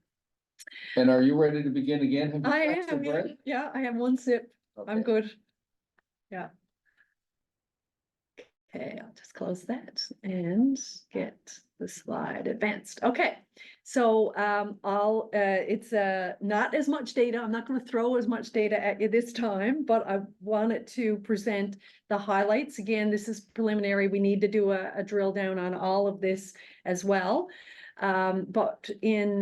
And are you ready to begin again? Have you I got some am, bread? yeah, I have one sip. I'm Okay. good. Yeah. Okay, I'll just close that and get the slide advanced. Okay, so it's not as much data. I'm not going to throw as much data at you this time, but I wanted to present the highlights. Again, this is preliminary. We need to do a drill down on all of this as well. But in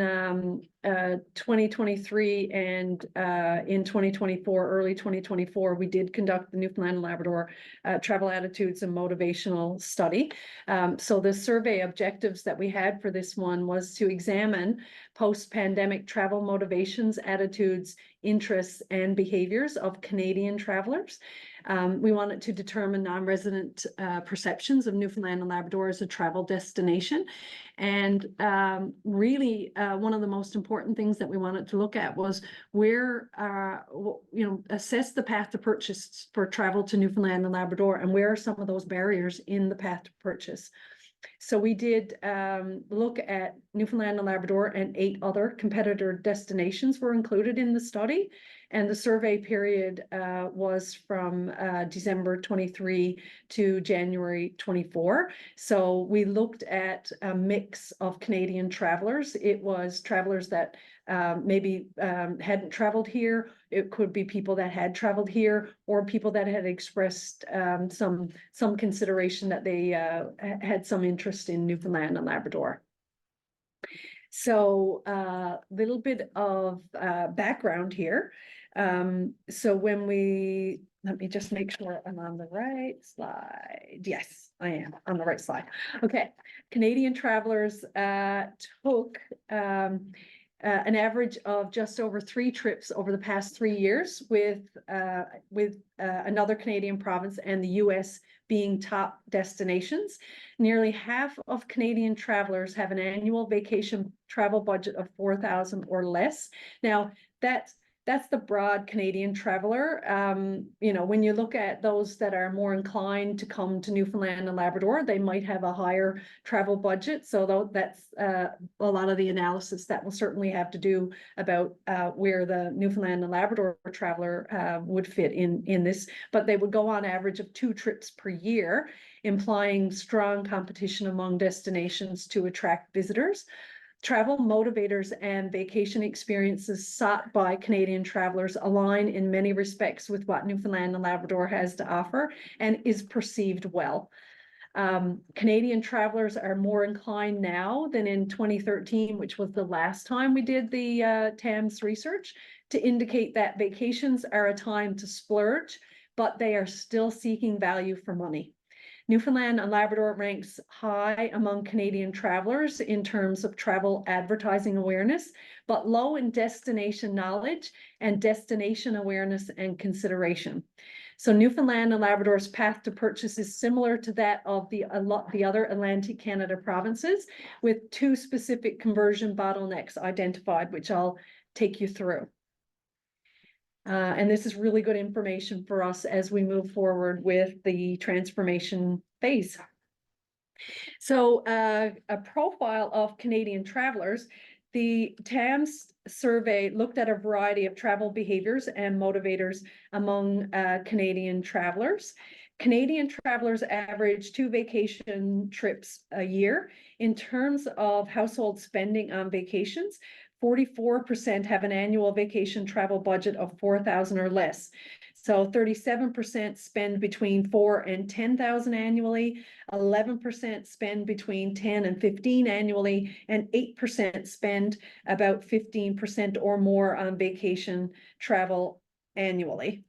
2023 and in 2024, early 2024, we did conduct the Newfoundland and Labrador Travel Attitudes and Motivational Study. So the survey objectives that we had for this one was to examine post-pandemic travel motivations, attitudes, interests, and behaviors of Canadian travelers. We wanted to determine non-resident perceptions of Newfoundland and Labrador as a travel destination. And really, one of the most important things that we wanted to look at was where, assess the path to purchase for travel to Newfoundland and Labrador, and where are some of those barriers in the path to purchase. So we did look at Newfoundland and Labrador, and 8 other competitor destinations were included in the study. And the survey period was from December 23 to January 24. So we looked at a mix of Canadian travelers. It was travelers that maybe hadn't traveled here. It could be people that had traveled here, or people that had expressed some consideration that they had some interest in Newfoundland and Labrador. So a little bit of background here. So when let me just make sure I'm on the right slide. Yes, I am on the right slide. Okay, Canadian travelers took an average of just over 3 trips over the past 3 years, with another Canadian province and the US being top destinations. Nearly half of Canadian travelers have an annual vacation travel budget of $4,000 or less. Now, that's the broad Canadian traveler. When you look at those that are more inclined to come to Newfoundland and Labrador, they might have a higher travel budget. So that's a lot of the analysis that will certainly have to do about where the Newfoundland and Labrador traveler would fit in this. But they would go on average of 2 trips per year, implying strong competition among destinations to attract visitors. Travel motivators and vacation experiences sought by Canadian travelers align in many respects with what Newfoundland and Labrador has to offer and is perceived well. Canadian travelers are more inclined now than in 2013, which was the last time we did the TAMS research, to indicate that vacations are a time to splurge, but they are still seeking value for money. Newfoundland and Labrador ranks high among Canadian travelers in terms of travel advertising awareness, but low in destination knowledge and destination awareness and consideration. So Newfoundland and Labrador's path to purchase is similar to that of the other Atlantic Canada provinces, with 2 specific conversion bottlenecks identified, which I'll take you through. And this is really good information for us as we move forward with the transformation phase. So a profile of Canadian travelers. The TAMS survey looked at a variety of travel behaviors and motivators among Canadian travelers. Canadian travelers average 2 vacation trips a year. In terms of household spending on vacations, 44% have an annual vacation travel budget of $4,000 or less. So 37% spend between $4,000 and $10,000 annually, 11% spend between $10,000 and $15,000 annually, and 8% spend about 15% or more on vacation travel annually.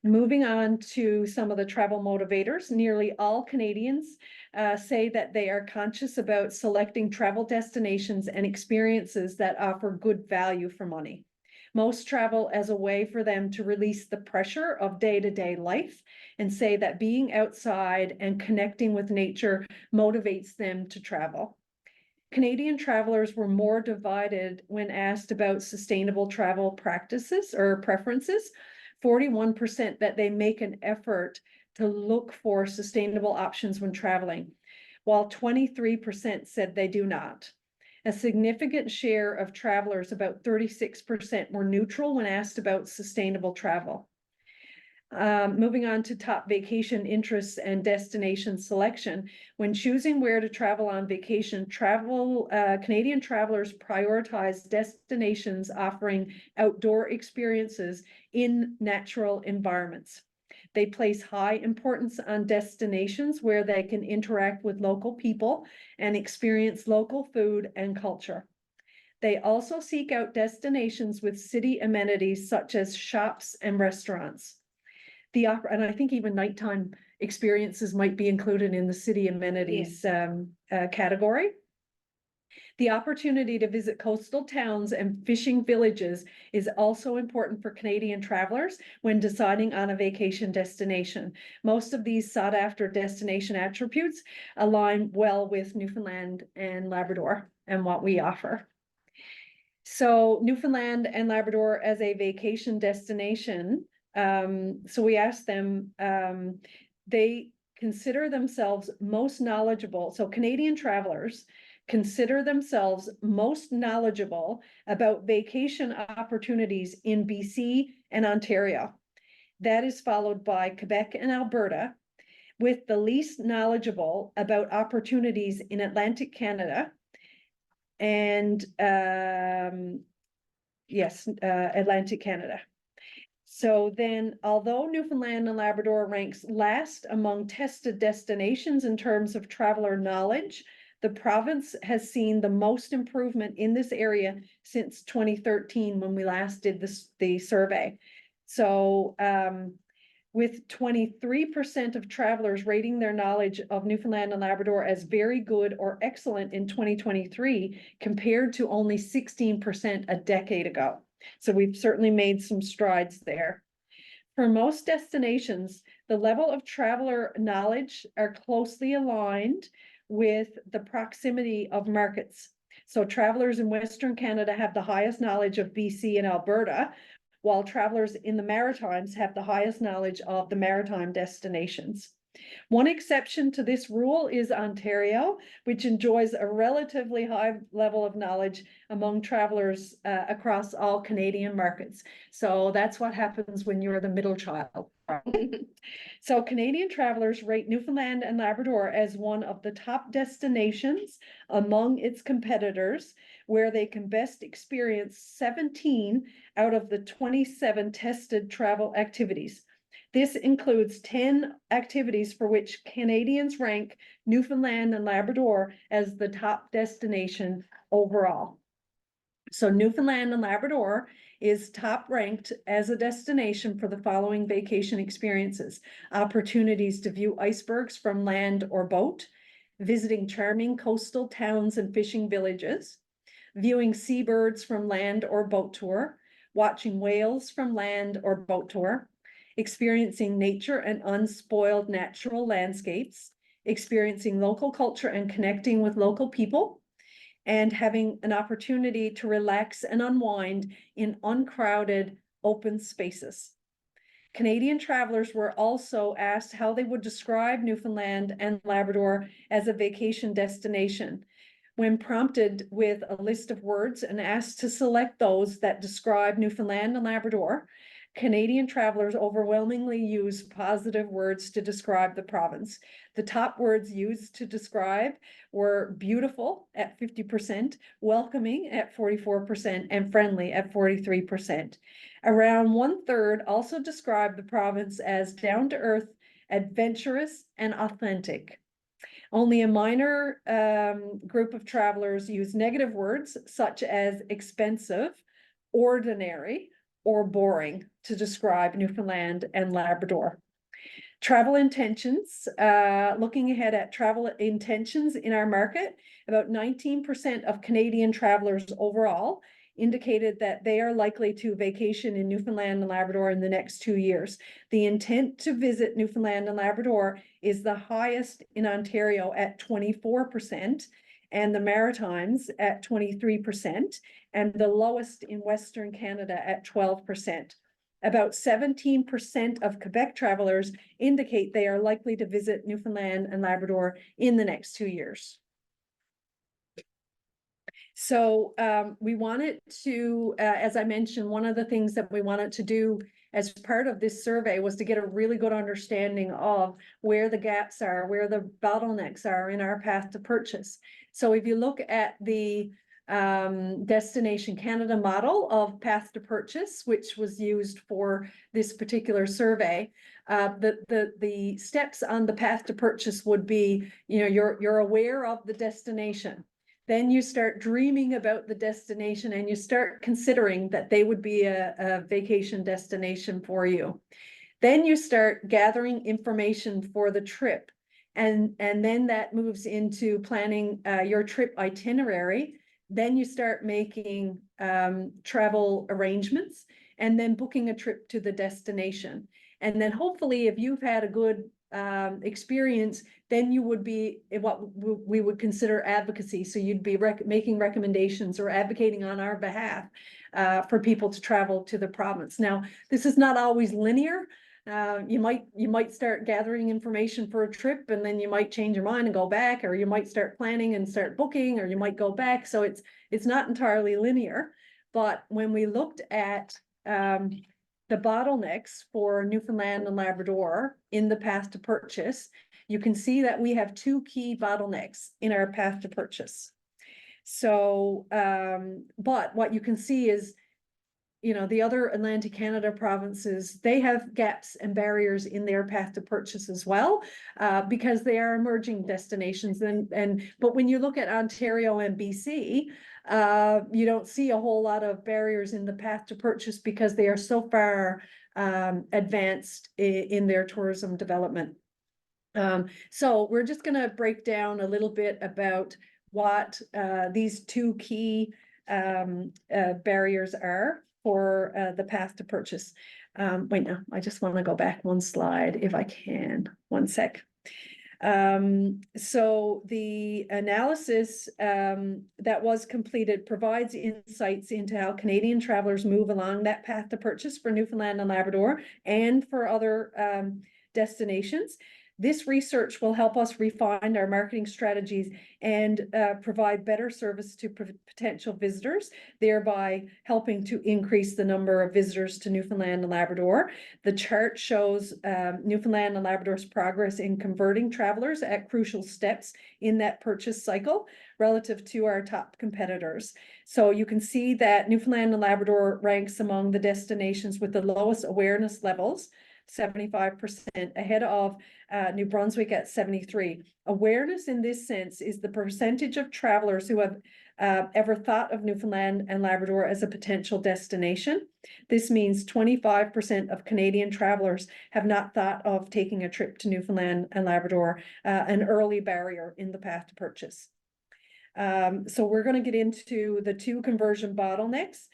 Moving on to some of the travel motivators, nearly all Canadians say that they are conscious about selecting travel destinations and experiences that offer good value for money. Most travel as a way for them to release the pressure of day-to-day life and say that being outside and connecting with nature motivates them to travel. Canadian travelers were more divided when asked about sustainable travel practices or preferences. 41% that they make an effort to look for sustainable options when traveling, while 23% said they do not. A significant share of travelers, about 36%, were neutral when asked about sustainable travel. Moving on to top vacation interests and destination selection. When choosing where to travel on vacation, Canadian travelers prioritize destinations offering outdoor experiences in natural environments. They place high importance on destinations where they can interact with local people and experience local food and culture. They also seek out destinations with city amenities such as shops and restaurants. And I think even nighttime experiences might be included in the city amenities category. The opportunity to visit coastal towns and fishing villages is also important for Canadian travelers when deciding on a vacation destination. Most of these sought-after destination attributes align well with Newfoundland and Labrador and what we offer. So Newfoundland and Labrador as a vacation destination, so we asked them, they consider themselves most knowledgeable. So Canadian travelers consider themselves most knowledgeable about vacation opportunities in BC and Ontario. That is followed by Quebec and Alberta, with the least knowledgeable about opportunities in Atlantic Canada. And Atlantic Canada. So then, although Newfoundland and Labrador ranks last among tested destinations in terms of traveler knowledge, the province has seen the most improvement in this area since 2013 when we last did the survey. So with 23% of travelers rating their knowledge of Newfoundland and Labrador as very good or excellent in 2023, compared to only 16% a decade ago. So we've certainly made some strides there. For most destinations, the level of traveler knowledge are closely aligned with the proximity of markets. So travelers in Western Canada have the highest knowledge of BC and Alberta, while travelers in the Maritimes have the highest knowledge of the maritime destinations. One exception to this rule is Ontario, which enjoys a relatively high level of knowledge among travelers across all Canadian markets. So that's what happens when you're the middle child. So Canadian travelers rate Newfoundland and Labrador as one of the top destinations among its competitors, where they can best experience 17 out of the 27 tested travel activities. This includes 10 activities for which Canadians rank Newfoundland and Labrador as the top destination overall. So Newfoundland and Labrador is top ranked as a destination for the following vacation experiences: opportunities to view icebergs from land or boat, visiting charming coastal towns and fishing villages, viewing seabirds from land or boat tour, watching whales from land or boat tour, experiencing nature and unspoiled natural landscapes, experiencing local culture and connecting with local people, and having an opportunity to relax and unwind in uncrowded open spaces. Canadian travelers were also asked how they would describe Newfoundland and Labrador as a vacation destination. When prompted with a list of words and asked to select those that describe Newfoundland and Labrador, Canadian travelers overwhelmingly use positive words to describe the province. The top words used to describe were beautiful at 50%, welcoming at 44%, and friendly at 43%. Around 1/3 also described the province as down-to-earth, adventurous, and authentic. Only a minor group of travelers use negative words such as expensive, ordinary, or boring to describe Newfoundland and Labrador. Travel intentions, looking ahead at travel intentions in our market, about 19% of Canadian travelers overall indicated that they are likely to vacation in Newfoundland and Labrador in the next 2 years. The intent to visit Newfoundland and Labrador is the highest in Ontario at 24%, and the Maritimes at 23%, and the lowest in Western Canada at 12%. About 17% of Quebec travelers indicate they are likely to visit Newfoundland and Labrador in the next 2 years. So we wanted to, as I mentioned, one of the things that we wanted to do as part of this survey was to get a really good understanding of where the gaps are, where the bottlenecks are in our path to purchase. So if you look at the Destination Canada model of path to purchase, which was used for this particular survey, the steps on the path to purchase would be, you know, you're aware of the destination. Then you start dreaming about the destination and you start considering that they would be a vacation destination for you. Then you start gathering information for the trip. And then that moves into planning your trip itinerary. Then you start making travel arrangements and then booking a trip to the destination. And then hopefully if you've had a good experience, then you would be in what we would consider advocacy. So you'd be making recommendations or advocating on our behalf for people to travel to the province. Now, this is not always linear. You might start gathering information for a trip and then you might change your mind and go back, or you might start planning and start booking, or you might go back. So it's not entirely linear. But when we looked at the bottlenecks for Newfoundland and Labrador in the path to purchase, you can see that we have two key bottlenecks in our path to purchase. So, but what you can see is, you know, the other Atlantic Canada provinces, they have gaps and barriers in their path to purchase as well, because they are emerging destinations. But when you look at Ontario and BC, you don't see a whole lot of barriers in the path to purchase because they are so far advanced in their tourism development. So we're just going to break down a little bit about what these two key barriers are for the path to purchase. Wait, no, I just want to go back one slide if I can. One sec. So the analysis that was completed provides insights into how Canadian travelers move along that path to purchase for Newfoundland and Labrador and for other destinations. This research will help us refine our marketing strategies and provide better service to potential visitors, thereby helping to increase the number of visitors to Newfoundland and Labrador. The chart shows Newfoundland and Labrador's progress in converting travelers at crucial steps in that purchase cycle relative to our top competitors. So you can see that Newfoundland and Labrador ranks among the destinations with the lowest awareness levels, 75%, ahead of New Brunswick at 73%. Awareness in this sense is the percentage of travelers who have ever thought of Newfoundland and Labrador as a potential destination. This means 25% of Canadian travelers have not thought of taking a trip to Newfoundland and Labrador, an early barrier in the path to purchase. So we're going to get into the two conversion bottlenecks.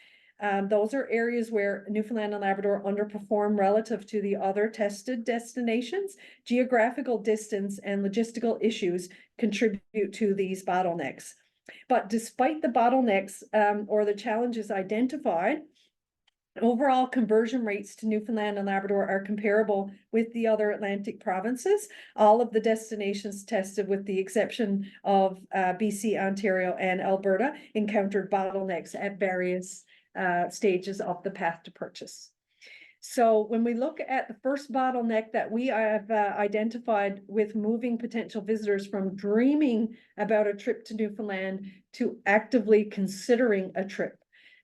Those are areas where Newfoundland and Labrador underperform relative to the other tested destinations. Geographical distance and logistical issues contribute to these bottlenecks. But despite the bottlenecks or the challenges identified, overall conversion rates to Newfoundland and Labrador are comparable with the other Atlantic provinces. All of the destinations tested, with the exception of BC, Ontario, and Alberta, encountered bottlenecks at various stages of the path to purchase. So when we look at the first bottleneck that we have identified with moving potential visitors from dreaming about a trip to Newfoundland to actively considering a trip,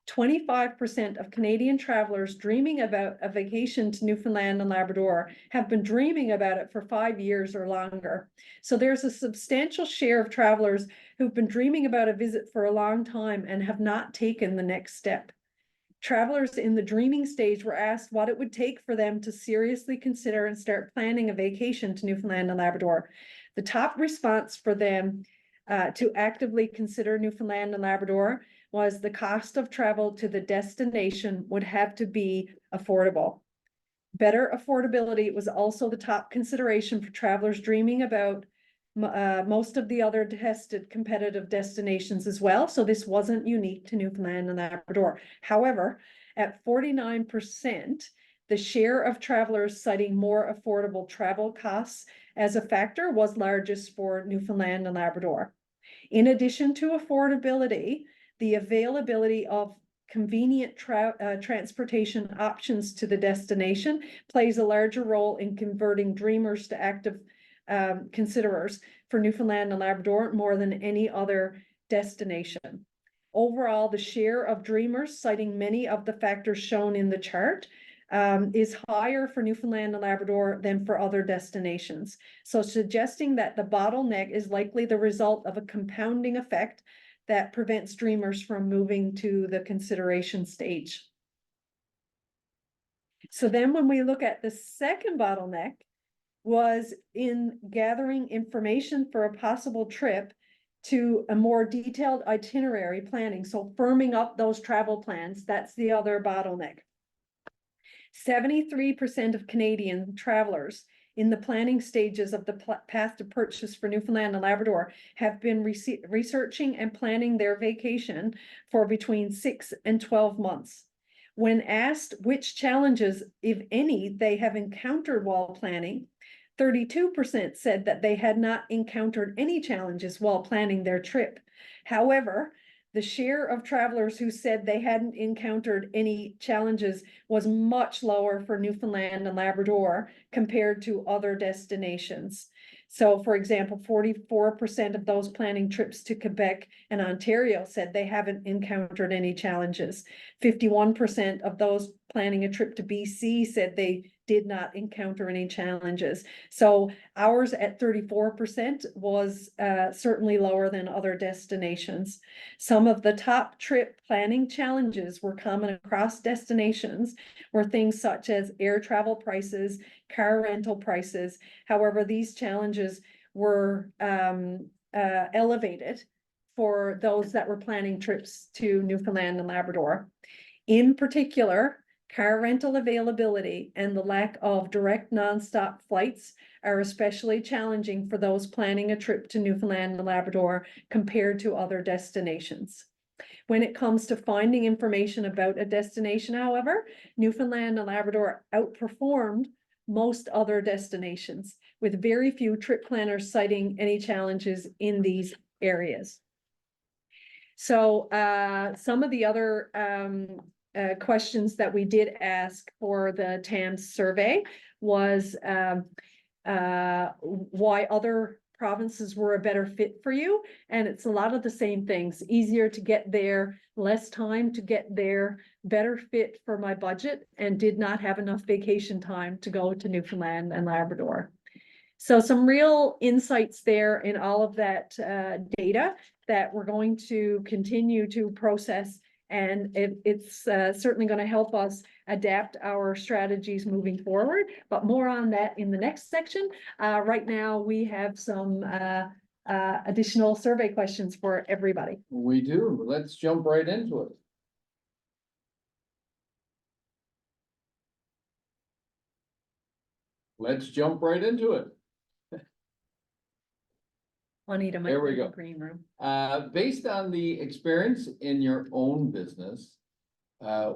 25% of Canadian travelers dreaming about a vacation to Newfoundland and Labrador have been dreaming about it for 5 years or longer. So there's a substantial share of travelers who've been dreaming about a visit for a long time and have not taken the next step. Travelers in the dreaming stage were asked what it would take for them to seriously consider and start planning a vacation to Newfoundland and Labrador. The top response for them to actively consider Newfoundland and Labrador was the cost of travel to the destination would have to be affordable. Better affordability was also the top consideration for travelers dreaming about most of the other tested competitive destinations as well. So this wasn't unique to Newfoundland and Labrador. However, at 49%, the share of travelers citing more affordable travel costs as a factor was largest for Newfoundland and Labrador. In addition to affordability, the availability of convenient transportation options to the destination plays a larger role in converting dreamers to active considerers for Newfoundland and Labrador more than any other destination. Overall, the share of dreamers citing many of the factors shown in the chart is higher for Newfoundland and Labrador than for other destinations. So suggesting that the bottleneck is likely the result of a compounding effect that prevents dreamers from moving to the consideration stage. So then when we look at the second bottleneck, was in gathering information for a possible trip to a more detailed itinerary planning. So firming up those travel plans, that's the other bottleneck. 73% of Canadian travelers in the planning stages of the path to purchase for Newfoundland and Labrador have been researching and planning their vacation for between 6 and 12 months. When asked which challenges, if any, they have encountered while planning, 32% said that they had not encountered any challenges while planning their trip. However, the share of travelers who said they hadn't encountered any challenges was much lower for Newfoundland and Labrador compared to other destinations. So, for example, 44% of those planning trips to Quebec and Ontario said they haven't encountered any challenges. 51% of those planning a trip to BC said they did not encounter any challenges. So ours at 34% was certainly lower than other destinations. Some of the top trip planning challenges were common across destinations were things such as air travel prices, car rental prices. However, these challenges were elevated for those that were planning trips to Newfoundland and Labrador. In particular, car rental availability and the lack of direct nonstop flights are especially challenging for those planning a trip to Newfoundland and Labrador compared to other destinations. When it comes to finding information about a destination, however, Newfoundland and Labrador outperformed most other destinations, with very few trip planners citing any challenges in these areas. So some of the other questions that we did ask for the TAMS survey was why other provinces were a better fit for you. And it's a lot of the same things: easier to get there, less time to get there, better fit for my budget, and did not have enough vacation time to go to Newfoundland and Labrador. So some real insights there in all of that data that we're going to continue to process, and it's certainly going to help us adapt our strategies moving forward, but more on that in the next section. Right now, we have some additional survey questions for everybody. We do. Let's jump right into it. Let's jump right into it. Juanita, There we go. Green room. Based on the experience in your own business,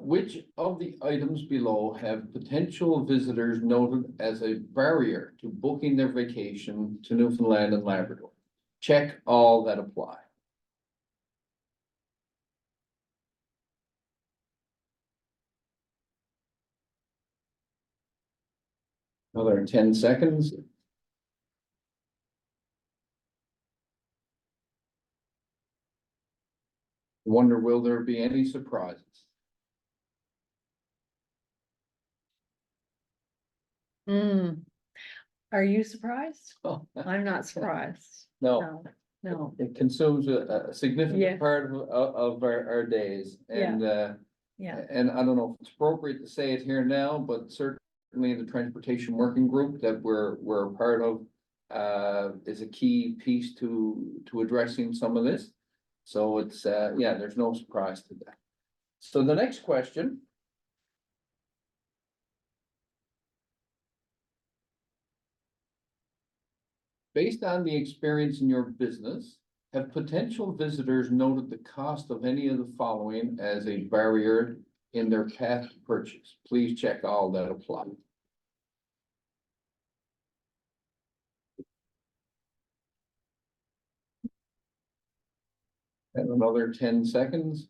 which of the items below have potential visitors noted as a barrier to booking their vacation to Newfoundland and Labrador? Check all that apply. Another 10 seconds. Wonder, will there be any surprises? Are you surprised? Oh, I'm not surprised. no, No. it consumes a significant Yeah. part of our days, and yeah, And I don't know if it's appropriate to say it here now, but certainly the transportation working group that we're a part of is a key piece to addressing some of this. So it's, yeah, there's no surprise to that. So the next question. Based on the experience in your business, have potential visitors noted the cost of any of the following as a barrier in their path to purchase? Please check all that apply. And another 10 seconds.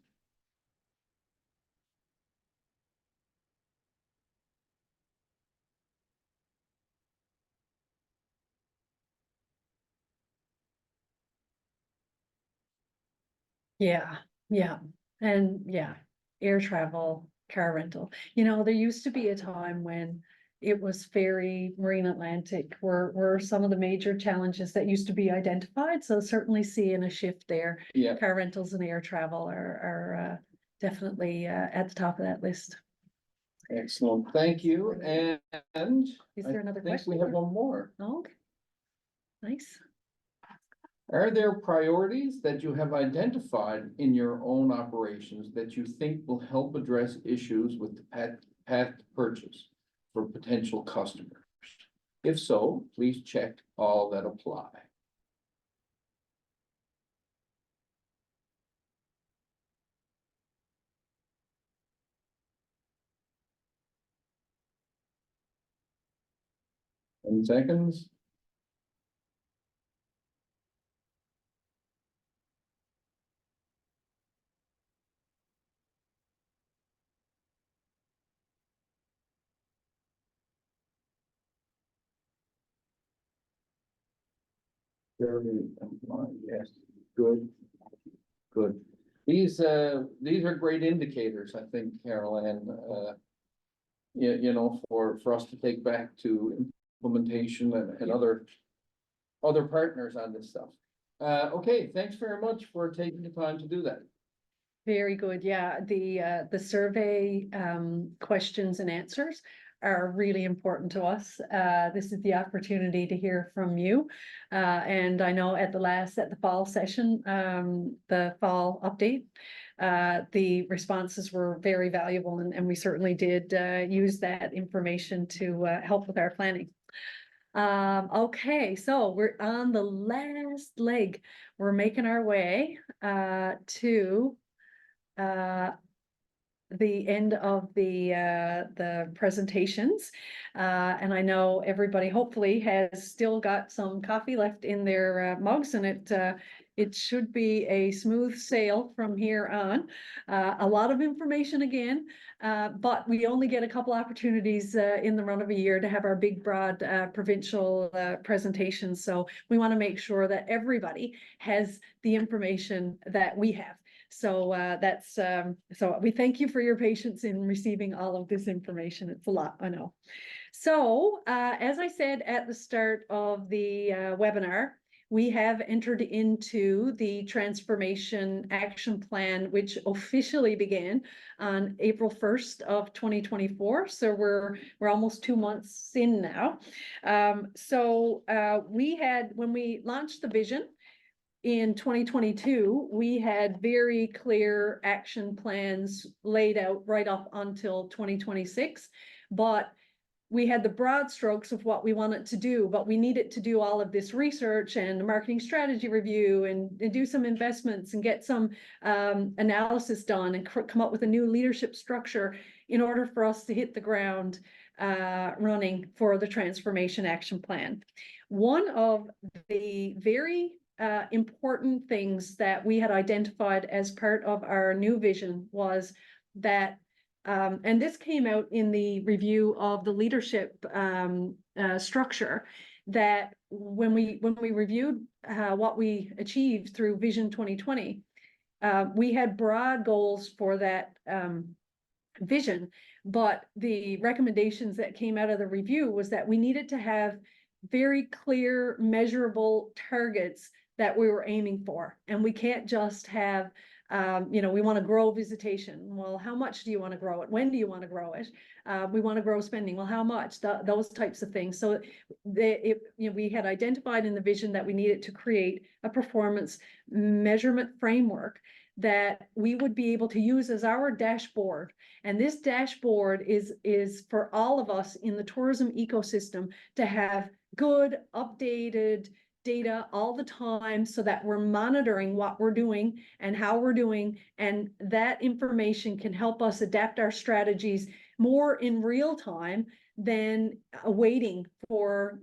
yeah, yeah, and yeah, air travel, car rental. You know, there used to be a time when it was ferry, Marine Atlantic were some of the major challenges that used to be identified. So certainly seeing a shift there. Yeah, Car rentals and air travel are definitely at the top of that list. excellent. Thank you. And Is I there another think question? we have one more. Oh, okay. Nice. Are there priorities that you have identified in your own operations that you think will help address issues with the path to purchase for potential customers? If so, please check all that apply. Ten seconds. Yes, good, good. These are great indicators, I think, Carol Ann, you know, for us to take back to implementation and other partners on this stuff. Okay, thanks very much for taking the time to do that. Very good. Yeah, the survey questions and answers are really important to us. This is the opportunity to hear from you. And I know at the fall session, the fall update, the responses were very valuable, and we certainly did use that information to help with our planning. Okay, so we're on the last leg. We're making our way to the end of the presentations. And I know everybody hopefully has still got some coffee left in their mugs, and it should be a smooth sail from here on. A lot of information again, but we only get a couple opportunities in the run of a year to have our big, broad provincial presentations. So we want to make sure that everybody has the information that we have. So so we thank you for your patience in receiving all of this information. It's a lot, I know. So as I said at the start of the webinar, we have entered into the Transformation Action Plan, which officially began on April 1st of 2024. So we're almost 2 months in now. When we launched the vision in 2022, we had very clear action plans laid out right up until 2026, but we had the broad strokes of what we wanted to do, but we needed to do all of this research and a marketing strategy review and do some investments and get some analysis done and come up with a new leadership structure in order for us to hit the ground running for the Transformation Action Plan. One of the very important things that we had identified as part of our new vision was that, and this came out in the review of the leadership structure, that when we reviewed what we achieved through Vision 2020, we had broad goals for that vision, but the recommendations that came out of the review was that we needed to have very clear, measurable targets that we were aiming for. And we can't just have we want to grow visitation. Well, how much do you want to grow it? When do you want to grow it? We want to grow spending. Well, how much? Those types of things. So we had identified in the vision that we needed to create a performance measurement framework that we would be able to use as our dashboard. And this dashboard is for all of us in the tourism ecosystem to have good, updated data all the time so that we're monitoring what we're doing and how we're doing. And that information can help us adapt our strategies more in real time than waiting for,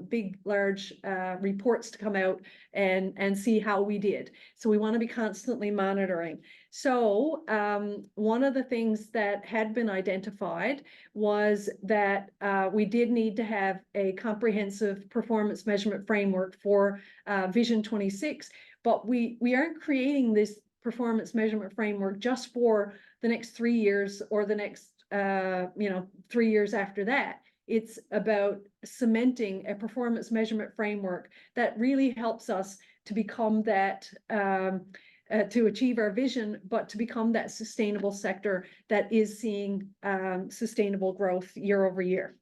big, large reports to come out and see how we did. So we want to be constantly monitoring. So one of the things that had been identified was that we did need to have a comprehensive performance measurement framework for Vision 26, but we aren't creating this performance measurement framework just for the next 3 years or the next 3 years after that. It's about cementing a performance measurement framework that really helps us to become that, to achieve our vision, but to become that sustainable sector that is seeing sustainable growth year over year.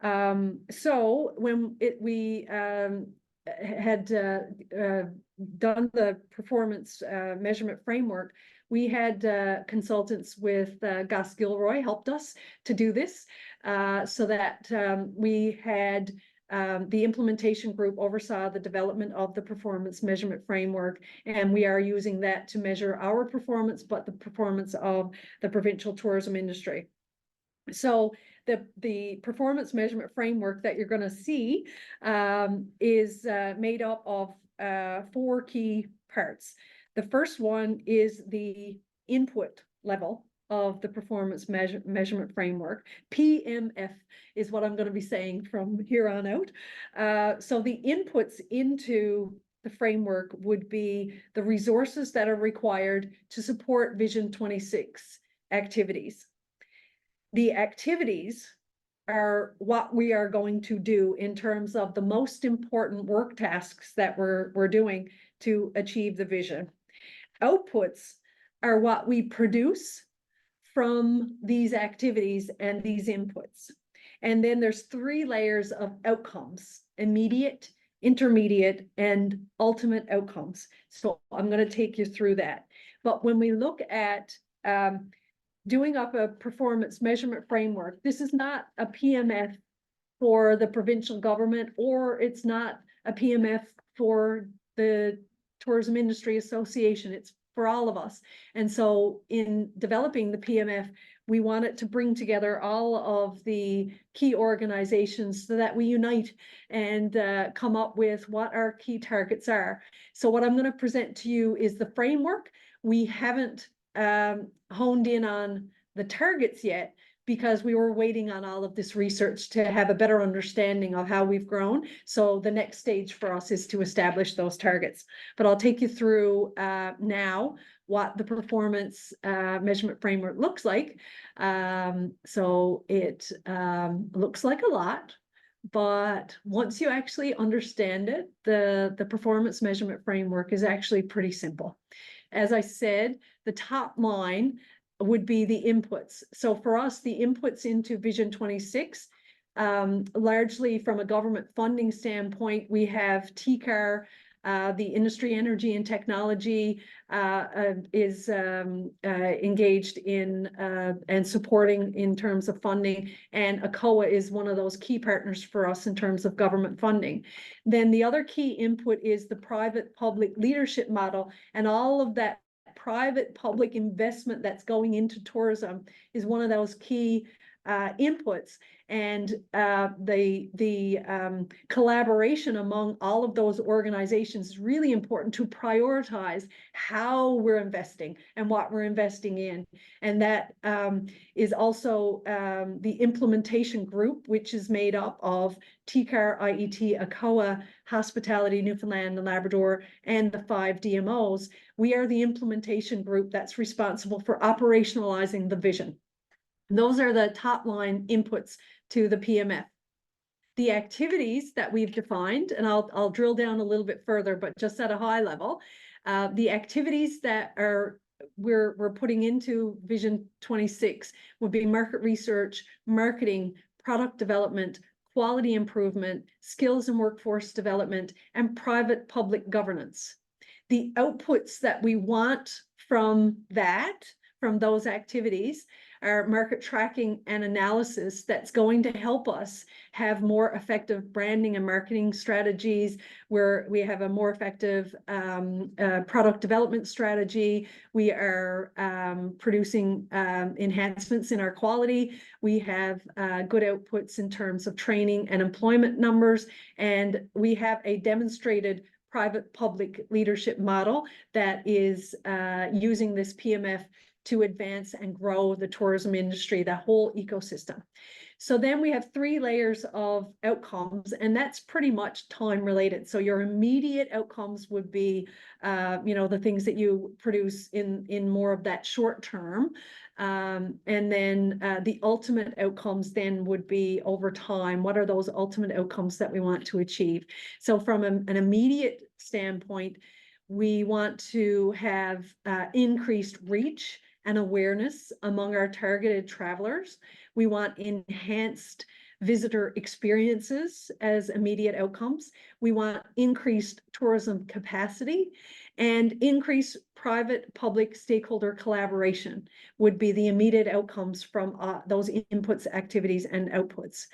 So when we had done the performance measurement framework, we had consultants with Gus Gilroy helped us to do this, so that we had the implementation group oversaw the development of the performance measurement framework, and we are using that to measure our performance, but the performance of the provincial tourism industry. So the performance measurement framework that you're going to see is made up of 4 key parts. The first one is the input level of the performance measurement framework. PMF is what I'm going to be saying from here on out. So the inputs into the framework would be the resources that are required to support Vision 26 activities. The activities are what we are going to do in terms of the most important work tasks that we're doing to achieve the vision. Outputs are what we produce from these activities and these inputs. And then there's 3 layers of outcomes: immediate, intermediate, and ultimate outcomes. So I'm going to take you through that. But when we look at doing up a performance measurement framework, this is not a PMF for the provincial government, or it's not a PMF for the Tourism Industry Association. It's for all of us. And so in developing the PMF, we want it to bring together all of the key organizations so that we unite and come up with what our key targets are. So what I'm going to present to you is the framework. We haven't honed in on the targets yet, because we were waiting on all of this research to have a better understanding of how we've grown. So the next stage for us is to establish those targets. But I'll take you through now what the performance measurement framework looks like. So it looks like a lot, but once you actually understand it, the performance measurement framework is actually pretty simple. As I said, the top line would be the inputs. So for us, the inputs into Vision 26, largely from a government funding standpoint, we have TCAR, the Industry, Energy and Technology is engaged in and supporting in terms of funding, and ACOA is one of those key partners for us in terms of government funding. Then the other key input is the private-public leadership model, and all of that private public investment that's going into tourism is one of those key inputs, and the collaboration among all of those organizations is really important to prioritize how we're investing and what we're investing in. And that is also the implementation group, which is made up of TCAR, IET, ACOA, Hospitality, Newfoundland and Labrador, and the 5 DMOs. We are the implementation group that's responsible for operationalizing the vision. Those are the top line inputs to the PMF. The activities that we've defined, and I'll drill down a little bit further, but just at a high level, The activities that we're putting into Vision 26 would be market research, marketing, product development, quality improvement, skills and workforce development, and private-public governance. The outputs that we want from those activities are market tracking and analysis that's going to help us have more effective branding and marketing strategies, where we have a more effective product development strategy. We are producing enhancements in our quality. We have good outputs in terms of training and employment numbers, and we have a demonstrated private-public leadership model that is using this PMF to advance and grow the tourism industry, the whole ecosystem. So then we have 3 layers of outcomes, and that's pretty much time related. So your immediate outcomes would be, the things that you produce in more of that short term. And then the ultimate outcomes then would be over time. What are those ultimate outcomes that we want to achieve? So from an immediate standpoint, we want to have increased reach and awareness among our targeted travelers. We want enhanced visitor experiences as immediate outcomes. We want increased tourism capacity, and increased private-public stakeholder collaboration would be the immediate outcomes from those inputs, activities, and outputs.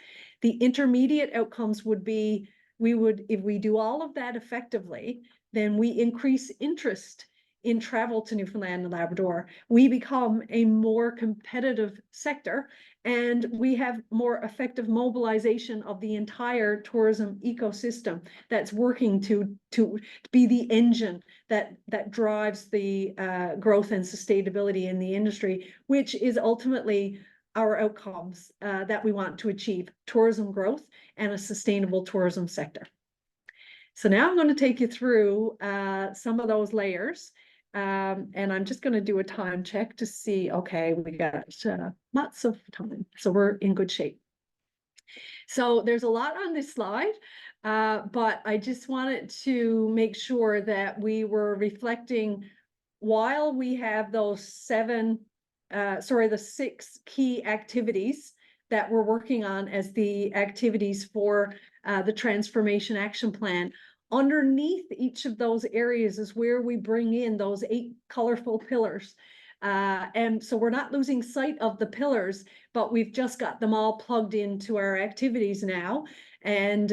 The intermediate outcomes would be, if we do all of that effectively, then we increase interest in travel to Newfoundland and Labrador. We become a more competitive sector, and we have more effective mobilization of the entire tourism ecosystem that's working to be the engine that drives the growth and sustainability in the industry, which is ultimately our outcomes that we want to achieve: tourism growth and a sustainable tourism sector. So now I'm going to take you through some of those layers. And I'm just going to do a time check to see, okay, we got lots of time, so we're in good shape. So there's a lot on this slide, but I just wanted to make sure that we were reflecting, while we have those the 6 key activities that we're working on as the activities for the Transformation Action Plan. Underneath each of those areas is where we bring in those 8 colorful pillars. And so we're not losing sight of the pillars, but we've just got them all plugged into our activities now. And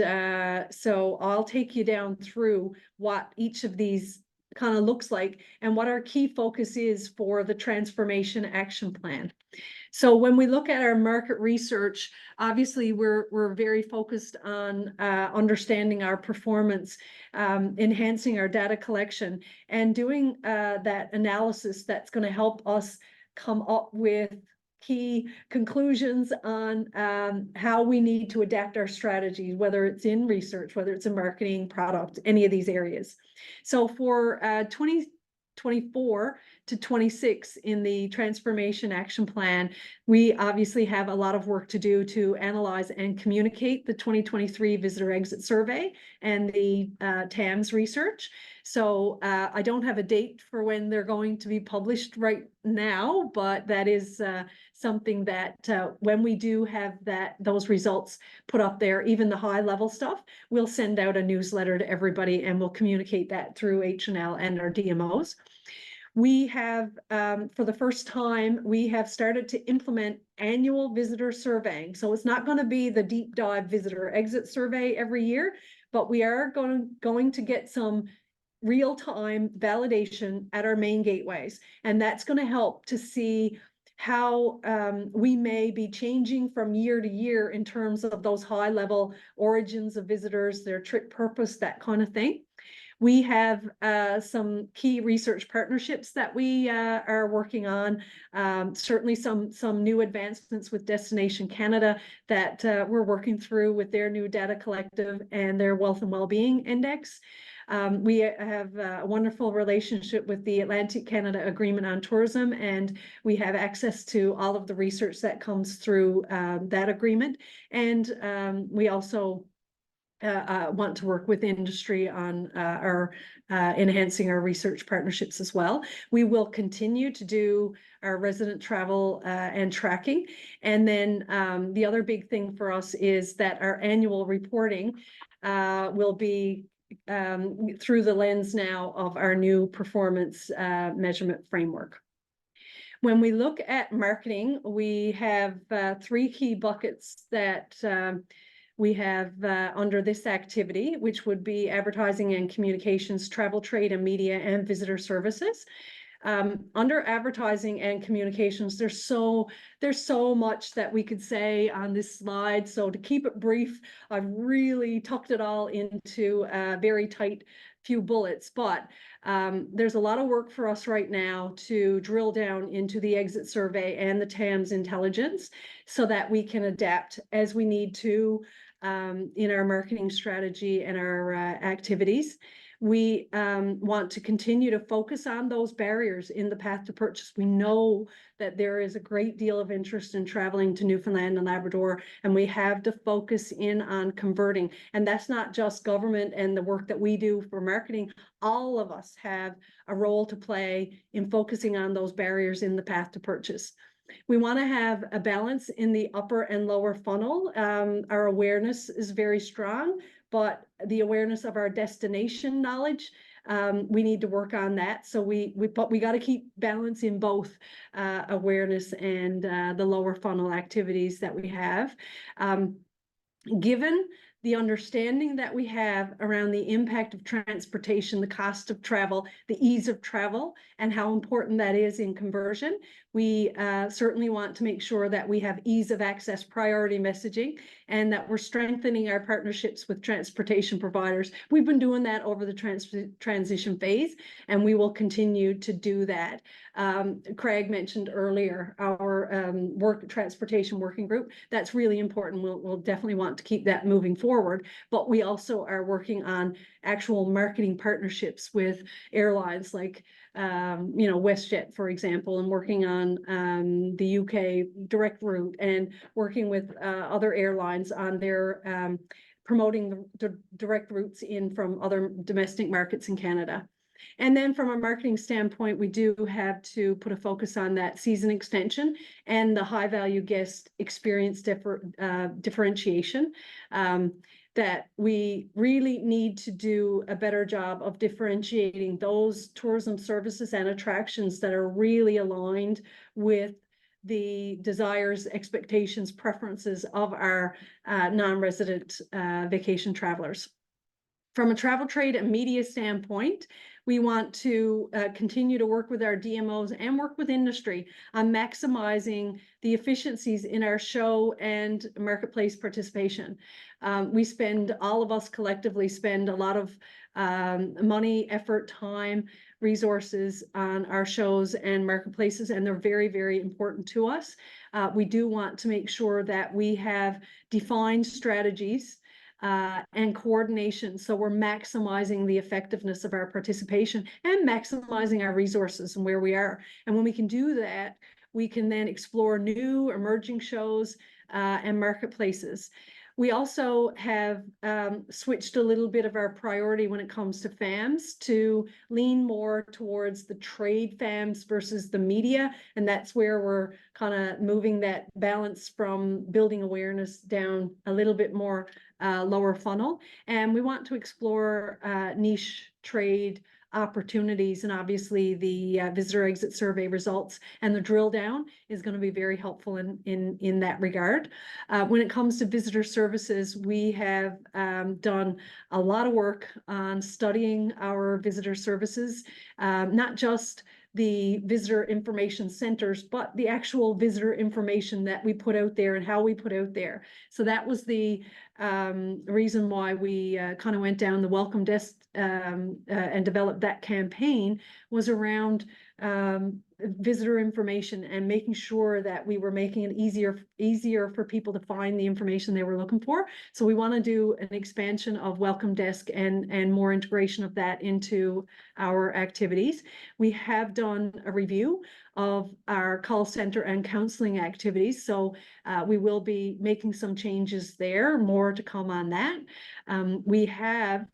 so I'll take you down through what each of these kind of looks like and what our key focus is for the Transformation Action Plan. So when we look at our market research, obviously we're very focused on understanding our performance, enhancing our data collection, and doing that analysis that's going to help us come up with key conclusions on how we need to adapt our strategies, whether it's in research, whether it's in marketing, product, any of these areas. So for 2024 to 26 in the Transformation Action Plan, we obviously have a lot of work to do to analyze and communicate the 2023 Visitor Exit Survey and the TAMS research. So I don't have a date for when they're going to be published right now, but that is something that when we do have those results put up there, even the high level stuff, we'll send out a newsletter to everybody and we'll communicate that through H&L and our DMOs. We have, for the first time, we have started to implement annual visitor surveying. So it's not going to be the deep dive visitor exit survey every year, but we are going to get some real-time validation at our main gateways. And that's going to help to see how we may be changing from year to year in terms of those high-level origins of visitors, their trip purpose, that kind of thing. We have some key research partnerships that we are working on. Certainly some new advancements with Destination Canada that we're working through with their new data collective and their Wealth and Wellbeing Index. We have a wonderful relationship with the Atlantic Canada Agreement on Tourism, and we have access to all of the research that comes through that agreement. And we also want to work with industry on our enhancing our research partnerships as well. We will continue to do our resident travel and tracking. And then the other big thing for us is that our annual reporting will be through the lens now of our new performance measurement framework. When we look at marketing, we have three key buckets that we have under this activity, which would be advertising and communications, travel, trade and media, and visitor services. Under advertising and communications, there's so much that we could say on this slide. So to keep it brief, I've really tucked it all into a very tight few bullets, but there's a lot of work for us right now to drill down into the exit survey and the TAMS intelligence so that we can adapt as we need to in our marketing strategy and our activities. We want to continue to focus on those barriers in the path to purchase. We know that there is a great deal of interest in traveling to Newfoundland and Labrador, and we have to focus in on converting. And that's not just government and the work that we do for marketing. All of us have a role to play in focusing on those barriers in the path to purchase. We want to have a balance in the upper and lower funnel. Our awareness is very strong, but the awareness of our destination knowledge, we need to work on that. So we got to keep balance in both awareness and the lower funnel activities that we have. Given the understanding that we have around the impact of transportation, the cost of travel, the ease of travel, and how important that is in conversion, we certainly want to make sure that we have ease of access priority messaging and that we're strengthening our partnerships with transportation providers. We've been doing that over the transition phase, and we will continue to do that. Craig mentioned earlier our transportation working group. That's really important. We'll definitely want to keep that moving forward, but we also are working on actual marketing partnerships with airlines like WestJet, for example, and working on the UK direct route and working with other airlines on their promoting the direct routes in from other domestic markets in Canada. And then from a marketing standpoint, we do have to put a focus on that season extension and the high value guest experience differentiation. That we really need to do a better job of differentiating those tourism services and attractions that are really aligned with the desires, expectations, preferences of our non-resident vacation travelers. From a travel, trade, and media standpoint, we want to continue to work with our DMOs and work with industry on maximizing the efficiencies in our show and marketplace participation. All of us collectively spend a lot of money, effort, time, resources on our shows and marketplaces, and they're very, very important to us. We do want to make sure that we have defined strategies and coordination. So we're maximizing the effectiveness of our participation and maximizing our resources and where we are. And when we can do that, we can then explore new emerging shows and marketplaces. We also have switched a little bit of our priority when it comes to FAMs to lean more towards the trade FAMs versus the media. And that's where we're kind of moving that balance from building awareness down a little bit more lower funnel. And we want to explore niche trade opportunities, and obviously the visitor exit survey results and the drill down is going to be very helpful in that regard. When it comes to visitor services, we have done a lot of work on studying our visitor services, not just the visitor information centers, but the actual visitor information that we put out there and how we put out there. So that was the reason why we kind of went down the welcome desk and developed that campaign, was around visitor information and making sure that we were making it easier for people to find the information they were looking for. So we want to do an expansion of welcome desk and more integration of that into our activities. We have done a review of our call center and counseling activities. So we will be making some changes there, more to come on that. We have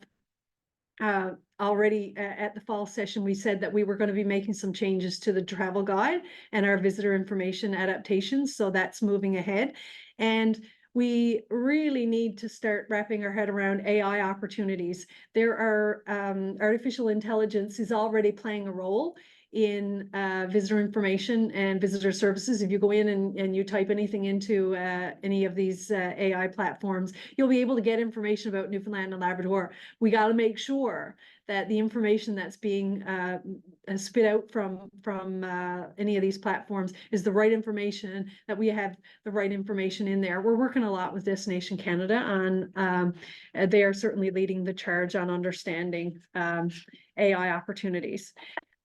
already at the fall session, we said that we were going to be making some changes to the travel guide and our visitor information adaptations. So that's moving ahead. And we really need to start wrapping our head around AI opportunities. There are artificial intelligence is already playing a role in visitor information and visitor services. If you go in and you type anything into any of these AI platforms, you'll be able to get information about Newfoundland and Labrador. We got to make sure that the information that's being spit out from any of these platforms is the right information, that we have the right information in there. We're working a lot with Destination Canada on, they are certainly leading the charge on understanding AI opportunities.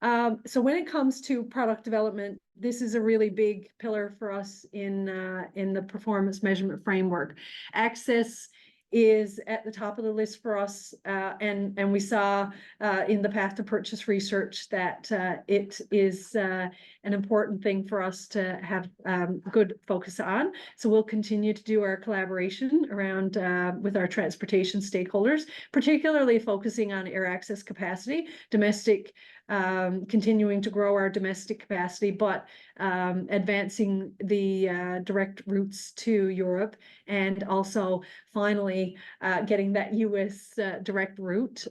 So when it comes to product development, this is a really big pillar for us in the performance measurement framework. Access is at the top of the list for us, and we saw in the path to purchase research that it is an important thing for us to have good focus on. So we'll continue to do our collaboration around with our transportation stakeholders, particularly focusing on air access capacity, domestic, continuing to grow our domestic capacity, but advancing the direct routes to Europe, and also finally getting that US direct route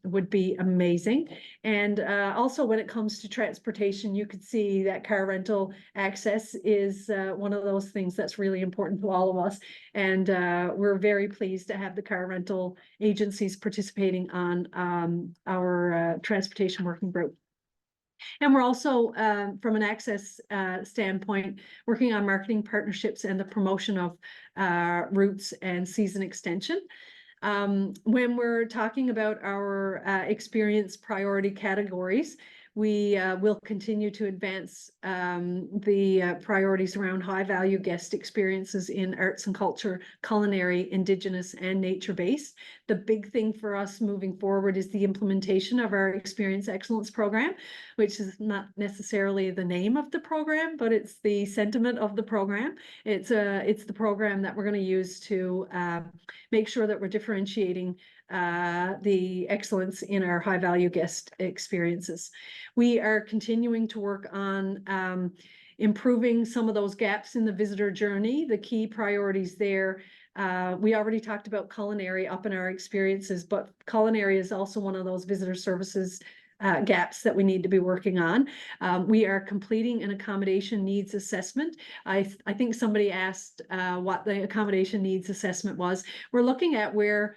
would be amazing. And also when it comes to transportation, you could see that car rental access is one of those things that's really important to all of us. And we're very pleased to have the car rental agencies participating on our transportation working group. And we're also, from an access standpoint, working on marketing partnerships and the promotion of routes and season extension. When we're talking about our experience priority categories, we will continue to advance the priorities around high-value guest experiences in arts and culture, culinary, Indigenous, and nature-based. The big thing for us moving forward is the implementation of our Experience Excellence program, which is not necessarily the name of the program, but it's the sentiment of the program. It's the program that we're going to use to make sure that we're differentiating the excellence in our high-value guest experiences. We are continuing to work on improving some of those gaps in the visitor journey. The key priorities there, we already talked about culinary up in our experiences, but culinary is also one of those visitor services gaps that we need to be working on. We are completing an accommodation needs assessment. I think somebody asked what the accommodation needs assessment was. We're looking at where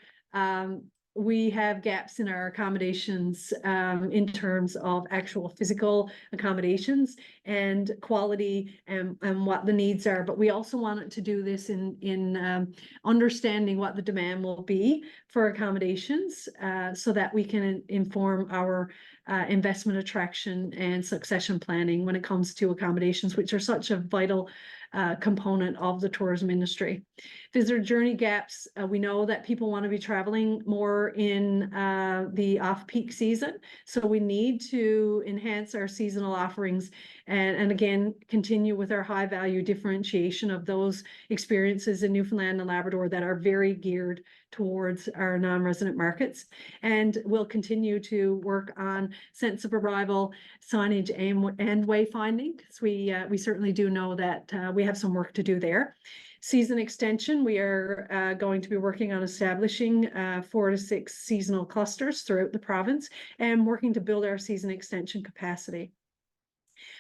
we have gaps in our accommodations in terms of actual physical accommodations and quality and what the needs are. But we also wanted to do this in understanding what the demand will be for accommodations so that we can inform our investment attraction and succession planning when it comes to accommodations, which are such a vital component of the tourism industry. Visitor journey gaps, we know that people want to be traveling more in the off-peak season, so we need to enhance our seasonal offerings and again continue with our high value differentiation of those experiences in Newfoundland and Labrador that are very geared towards our non-resident markets. And we'll continue to work on sense of arrival, signage, and wayfinding, because we certainly do know that we have some work to do there. Season extension, we are going to be working on establishing 4 to 6 seasonal clusters throughout the province and working to build our season extension capacity.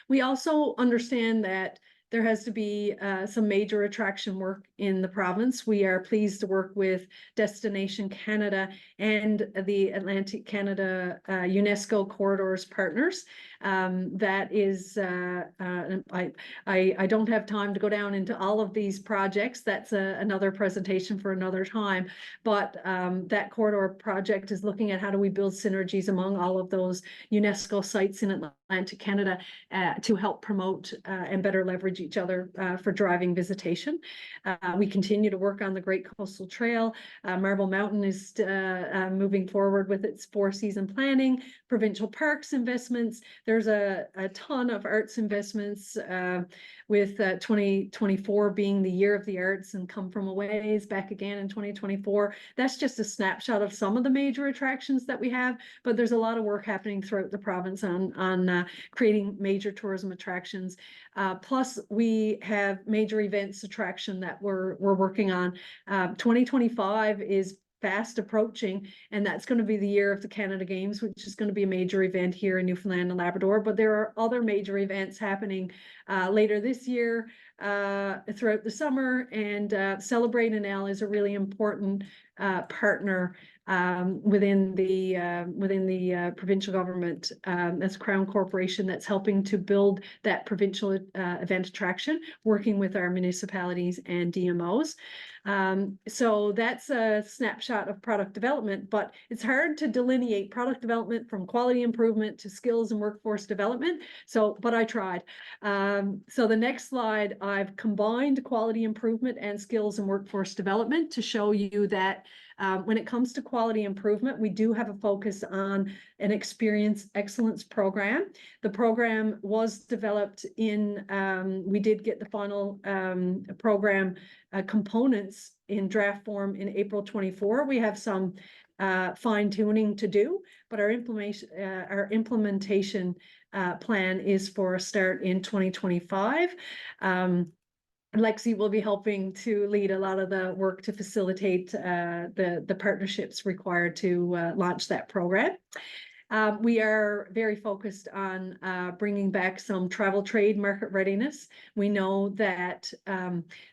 We also understand that there has to be some major attraction work in the province. We are pleased to work with Destination Canada and the Atlantic Canada UNESCO Corridors partners. That is, I don't have time to go down into all of these projects. That's another presentation for another time. But that corridor project is looking at how do we build synergies among all of those UNESCO sites in Atlantic Canada to help promote and better leverage each other for driving visitation. We continue to work on the Great Coastal Trail. Marble Mountain is moving forward with its 4-season planning, provincial parks investments, there's a ton of arts investments, with 2024 being the year of the arts and Come From a Ways back again in 2024. That's just a snapshot of some of the major attractions that we have, but there's a lot of work happening throughout the province on creating major tourism attractions. Plus, we have major events attraction that we're working on. 2025 is fast approaching, and that's going to be the year of the Canada Games, which is going to be a major event here in Newfoundland and Labrador. But there are other major events happening later this year, throughout the summer, and Celebrate NL is a really important partner within the provincial government. That's Crown Corporation that's helping to build that provincial event attraction, working with our municipalities and DMOs. So that's a snapshot of product development, but it's hard to delineate product development from quality improvement to skills and workforce development. But I tried. So the next slide, I've combined quality improvement and skills and workforce development to show you that when it comes to quality improvement, we do have a focus on an experience excellence program. The program was developed we did get the final program components in draft form in April 24. We have some fine tuning to do, but our implementation plan is for a start in 2025. Lexi will be helping to lead a lot of the work to facilitate the partnerships required to launch that program. We are very focused on bringing back some travel trade market readiness. We know that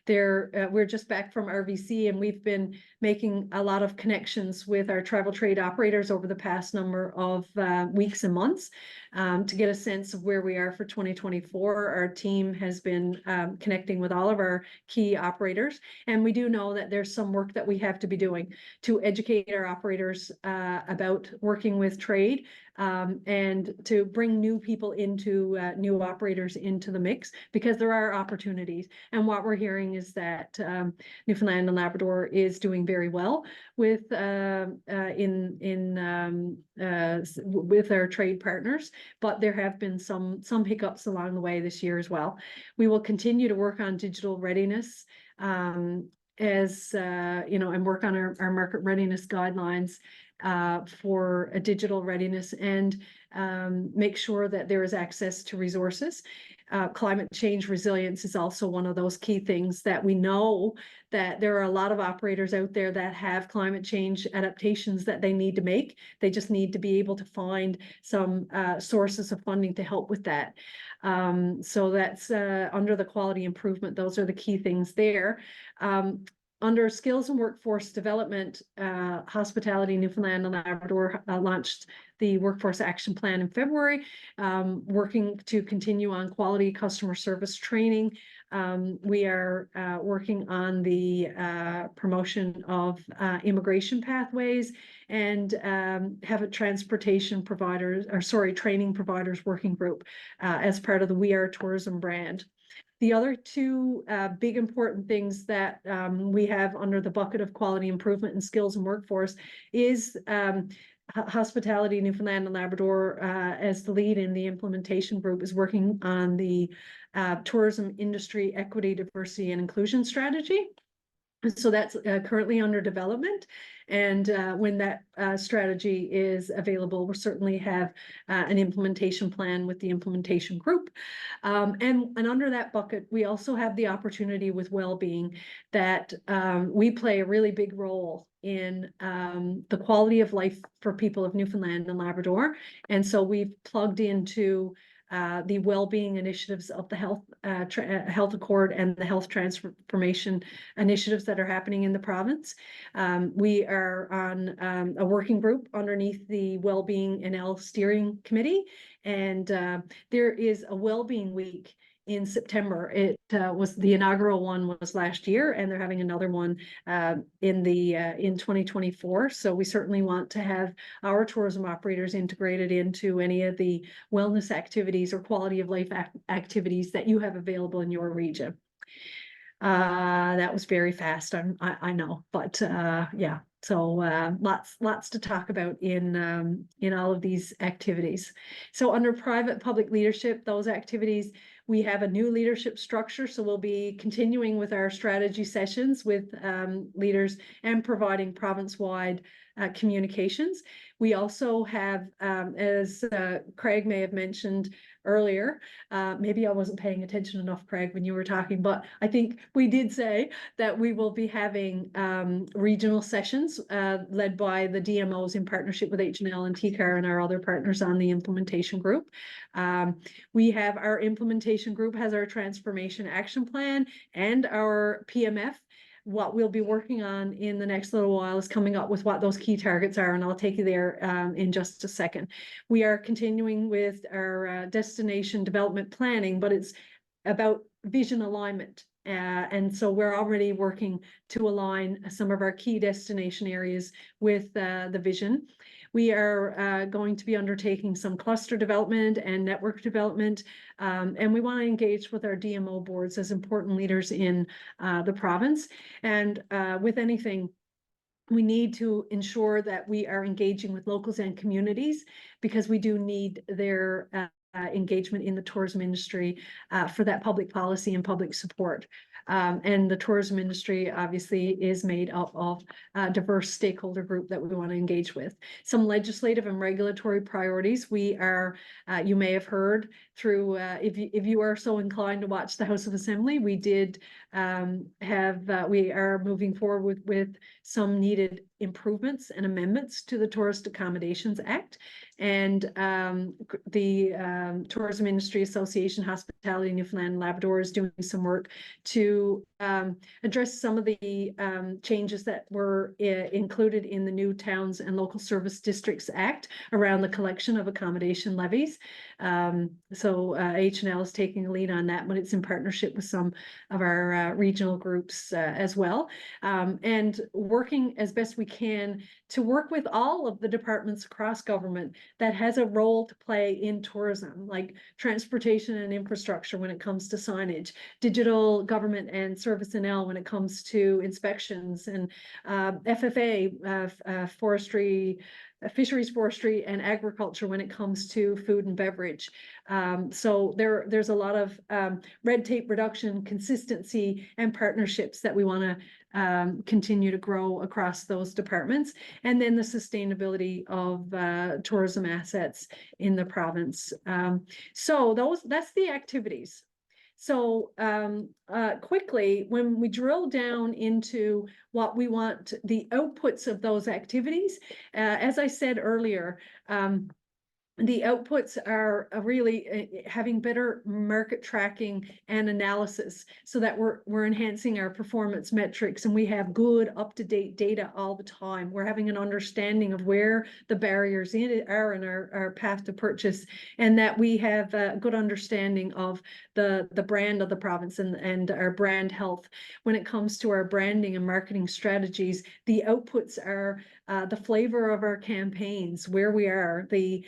we're just back from RVC, and we've been making a lot of connections with our travel trade operators over the past number of weeks and months to get a sense of where we are for 2024. Our team has been connecting with all of our key operators, and we do know that there's some work that we have to be doing to educate our operators about working with trade, and to bring new people into new operators into the mix, because there are opportunities. And what we're hearing is that Newfoundland and Labrador is doing very well with with our trade partners, but there have been some hiccups along the way this year as well. We will continue to work on digital readiness, and work on our market readiness guidelines for a digital readiness, and make sure that there is access to resources. Climate change resilience is also one of those key things that we know that there are a lot of operators out there that have climate change adaptations that they need to make. They just need to be able to find some sources of funding to help with that. So that's under the quality improvement. Those are the key things there. Under skills and workforce development, Hospitality Newfoundland and Labrador launched the Workforce Action Plan in February, working to continue on quality customer service training. We are working on the promotion of immigration pathways, and have a training providers working group as part of the We Are Tourism brand. The other two big important things that we have under the bucket of quality improvement and skills and workforce is Hospitality Newfoundland and Labrador, as the lead in the implementation group, is working on the tourism industry equity, diversity, and inclusion strategy. So that's currently under development. And when that strategy is available, we'll certainly have an implementation plan with the implementation group. And under that bucket, we also have the opportunity with well-being that we play a really big role in the quality of life for people of Newfoundland and Labrador. And so we've plugged into the well-being initiatives of the Health Accord and the Health Transformation initiatives that are happening in the province. We are on a working group underneath the Wellbeing NL Steering Committee, and there is a Wellbeing Week in September. It was the inaugural one was last year, and they're having another one in 2024. So we certainly want to have our tourism operators integrated into any of the wellness activities or quality of life activities that you have available in your region. That was very fast, I know, but yeah. So lots to talk about in all of these activities. So under private public leadership, those activities, we have a new leadership structure. So we'll be continuing with our strategy sessions with leaders and providing province-wide communications. We also have, as Craig may have mentioned earlier, maybe I wasn't paying attention enough, Craig, when you were talking, but I think we did say that we will be having regional sessions led by the DMOs in partnership with H&L and TCAR and our other partners on the implementation group. We have our implementation group has our transformation action plan and our PMF. What we'll be working on in the next little while is coming up with what those key targets are, and I'll take you there in just a second. We are continuing with our destination development planning, but it's about vision alignment. And so we're already working to align some of our key destination areas with the vision. We are going to be undertaking some cluster development and network development, and we want to engage with our DMO boards as important leaders in the province. And with anything, we need to ensure that we are engaging with locals and communities, because we do need their engagement in the tourism industry for that public policy and public support. And the tourism industry obviously is made up of a diverse stakeholder group that we want to engage with. Some legislative and regulatory priorities. We are, you may have heard through, if you are so inclined to watch the House of Assembly, we did we are moving forward with some needed improvements and amendments to the Tourist Accommodations Act. And the Tourism Industry Association, Hospitality Newfoundland and Labrador, is doing some work to address some of the changes that were included in the new Towns and Local Service Districts Act around the collection of accommodation levies. So H&L is taking a lead on that, but it's in partnership with some of our regional groups as well, and working as best we can to work with all of the departments across government that has a role to play in tourism, like transportation and infrastructure when it comes to signage, digital government and service NL when it comes to inspections, and FFA, forestry, fisheries, forestry, and agriculture when it comes to food and beverage. So there's a lot of red tape reduction, consistency, and partnerships that we want to continue to grow across those departments. And then the sustainability of tourism assets in the province. So that's the activities. So quickly, when we drill down into what we want, the outputs of those activities, as I said earlier, the outputs are really having better market tracking and analysis so that we're enhancing our performance metrics, and we have good up-to-date data all the time. We're having an understanding of where the barriers are in our path to purchase, and that we have a good understanding of the brand of the province and our brand health. When it comes to our branding and marketing strategies, the outputs are the flavor of our campaigns, where we are, the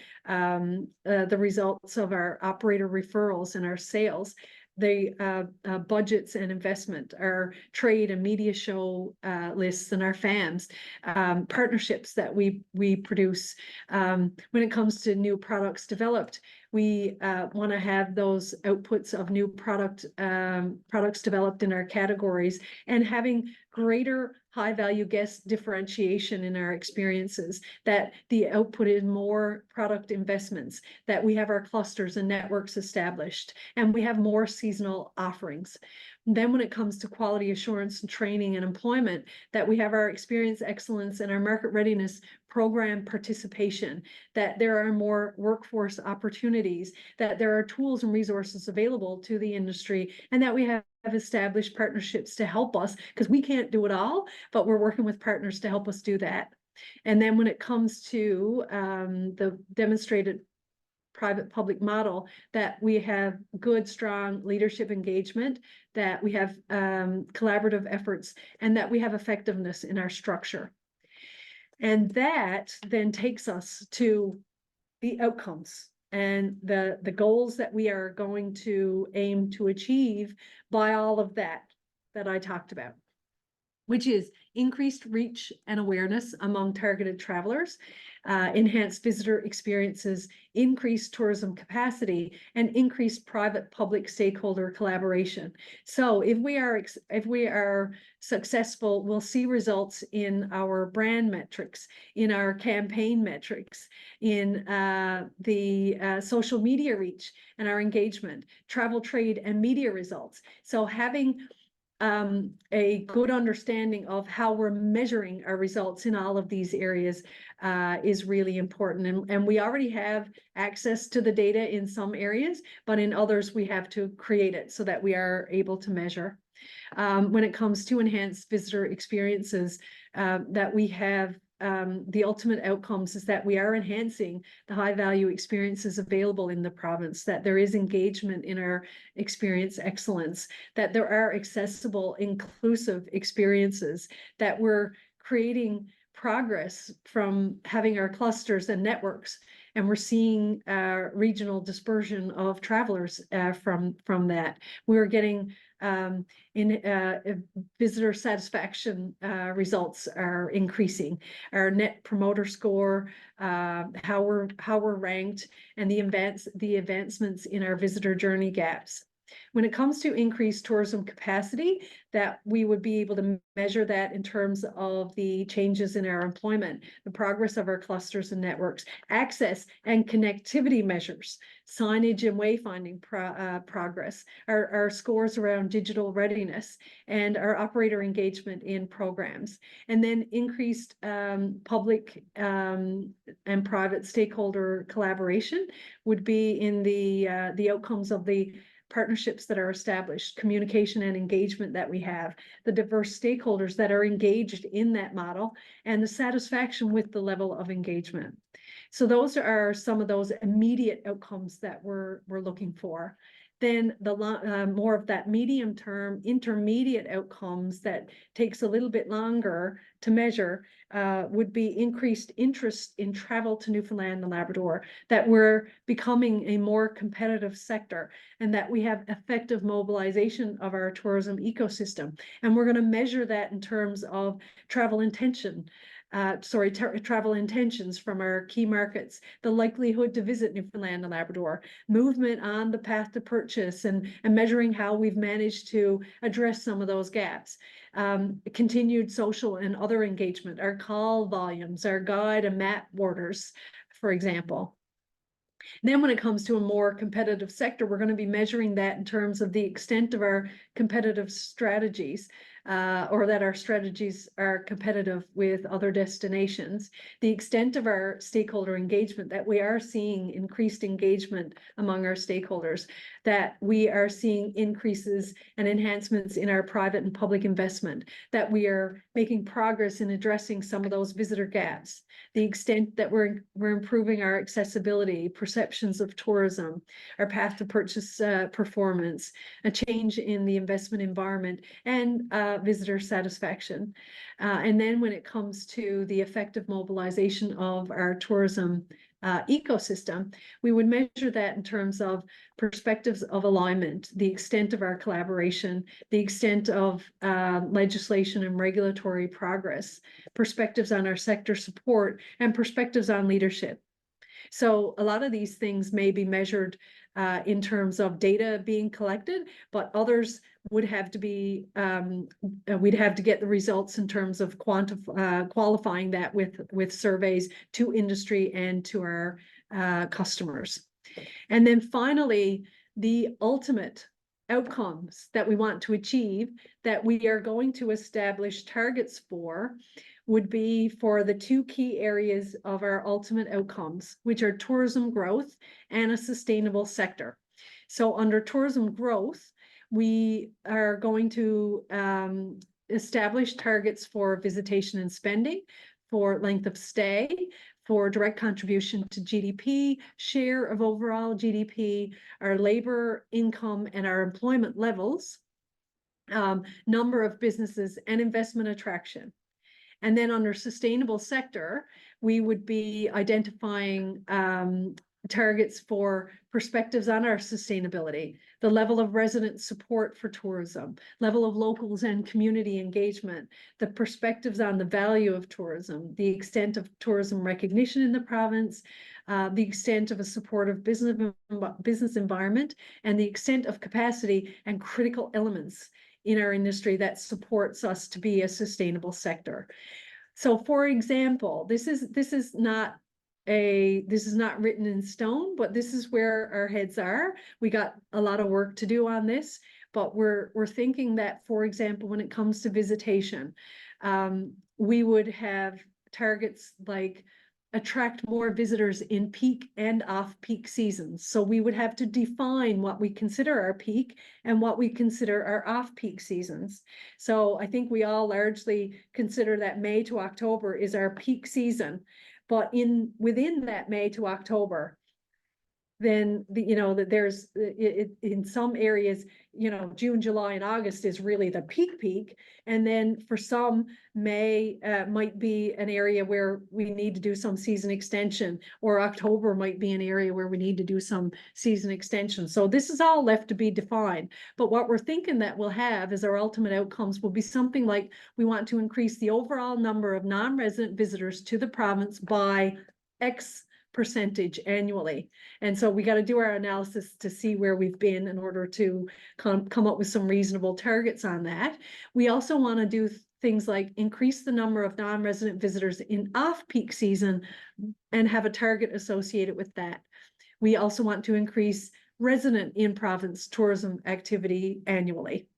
results of our operator referrals and our sales, the budgets and investment, our trade and media show lists, and our FAMs, partnerships that we produce. When it comes to new products developed, we want to have those outputs of new products developed in our categories, and having greater high-value guest differentiation in our experiences, that the output is more product investments, that we have our clusters and networks established, and we have more seasonal offerings. Then when it comes to quality assurance and training and employment, that we have our experience excellence and our market readiness program participation, that there are more workforce opportunities, that there are tools and resources available to the industry, and that we have established partnerships to help us, because we can't do it all, but we're working with partners to help us do that. And then when it comes to the demonstrated private-public model, that we have good, strong leadership engagement, that we have collaborative efforts, and that we have effectiveness in our structure. And that then takes us to the outcomes and the goals that we are going to aim to achieve by all of that I talked about. which is increased reach and awareness among targeted travelers, enhanced visitor experiences, increased tourism capacity, and increased private-public stakeholder collaboration. So if we are successful, we'll see results in our brand metrics, in our campaign metrics, in the social media reach and our engagement, travel, trade, and media results. So having a good understanding of how we're measuring our results in all of these areas is really important. And we already have access to the data in some areas, but in others we have to create it so that we are able to measure. When it comes to enhanced visitor experiences, that we have the ultimate outcomes is that we are enhancing the high value experiences available in the province, that there is engagement in our experience excellence, that there are accessible, inclusive experiences, that we're creating progress from having our clusters and networks, and we're seeing regional dispersion of travelers from that. We're getting visitor satisfaction results are increasing. Our net promoter score, how we're ranked, and the advancements in our visitor journey gaps. When it comes to increased tourism capacity, that we would be able to measure that in terms of the changes in our employment, the progress of our clusters and networks, access and connectivity measures, signage and wayfinding progress, our scores around digital readiness, and our operator engagement in programs. And then increased public and private stakeholder collaboration would be in the outcomes of the partnerships that are established, communication and engagement that we have, the diverse stakeholders that are engaged in that model, and the satisfaction with the level of engagement. So those are some of those immediate outcomes that we're looking for. Then the more of that medium term, intermediate outcomes that takes a little bit longer to measure would be increased interest in travel to Newfoundland and Labrador, that we're becoming a more competitive sector, and that we have effective mobilization of our tourism ecosystem. And we're going to measure that in terms of travel intentions from our key markets, the likelihood to visit Newfoundland and Labrador, movement on the path to purchase, and measuring how we've managed to address some of those gaps. Continued social and other engagement, our call volumes, our guide and map orders, for example. Then when it comes to a more competitive sector, we're going to be measuring that in terms of the extent of our competitive strategies, or that our strategies are competitive with other destinations, the extent of our stakeholder engagement, that we are seeing increased engagement among our stakeholders, that we are seeing increases and enhancements in our private and public investment, that we are making progress in addressing some of those visitor gaps, the extent that we're improving our accessibility, perceptions of tourism, our path to purchase performance, a change in the investment environment, and visitor satisfaction. And then when it comes to the effective mobilization of our tourism ecosystem, we would measure that in terms of perspectives of alignment, the extent of our collaboration, the extent of legislation and regulatory progress, perspectives on our sector support, and perspectives on leadership. So a lot of these things may be measured in terms of data being collected, but others would have to be, we'd have to get the results in terms of qualifying that with surveys to industry and to our customers. And then finally, the ultimate outcomes that we want to achieve, that we are going to establish targets for, would be for the two key areas of our ultimate outcomes, which are tourism growth and a sustainable sector. So under tourism growth, we are going to establish targets for visitation and spending, for length of stay, for direct contribution to GDP, share of overall GDP, our labor income and our employment levels, number of businesses, and investment attraction. And then under sustainable sector, we would be identifying targets for perspectives on our sustainability, the level of resident support for tourism, level of locals and community engagement, the perspectives on the value of tourism, the extent of tourism recognition in the province, the extent of a supportive business environment, and the extent of capacity and critical elements in our industry that supports us to be a sustainable sector. So for example, this is not written in stone, but this is where our heads are. We got a lot of work to do on this, but we're thinking that, for example, when it comes to visitation, we would have targets like attract more visitors in peak and off-peak seasons. So we would have to define what we consider our peak and what we consider our off-peak seasons. So I think we all largely consider that May to October is our peak season. But within that May to October, then that there's in some areas, June, July, and August is really the peak. And then for some, May might be an area where we need to do some season extension, or October might be an area where we need to do some season extension. So this is all left to be defined. But what we're thinking that we'll have as our ultimate outcomes will be something like we want to increase the overall number of non-resident visitors to the province by X percentage annually. And so we got to do our analysis to see where we've been in order to come up with some reasonable targets on that. We also want to do things like increase the number of non-resident visitors in off-peak season and have a target associated with that. We also want to increase resident in-province tourism activity annually.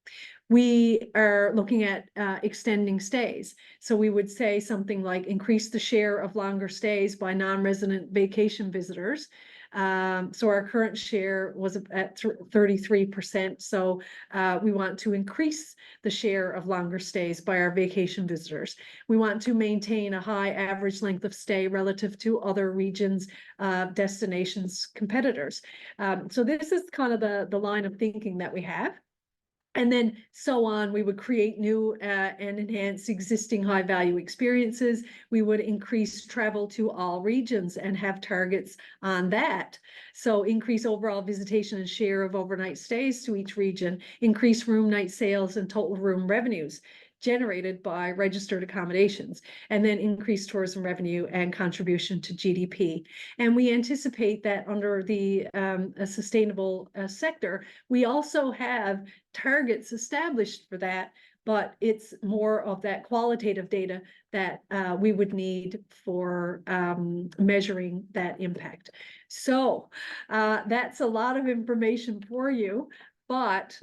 We are looking at extending stays. So we would say something like increase the share of longer stays by non-resident vacation visitors. So our current share was at 33%. So we want to increase the share of longer stays by our vacation visitors. We want to maintain a high average length of stay relative to other regions, destinations, competitors. So this is kind of the line of thinking that we have. And then so on, we would create new and enhance existing high value experiences. We would increase travel to all regions and have targets on that. So increase overall visitation and share of overnight stays to each region, increase room night sales and total room revenues generated by registered accommodations, and then increase tourism revenue and contribution to GDP. And we anticipate that under the sustainable sector, we also have targets established for that, but it's more of that qualitative data that we would need for measuring that impact. So that's a lot of information for you, but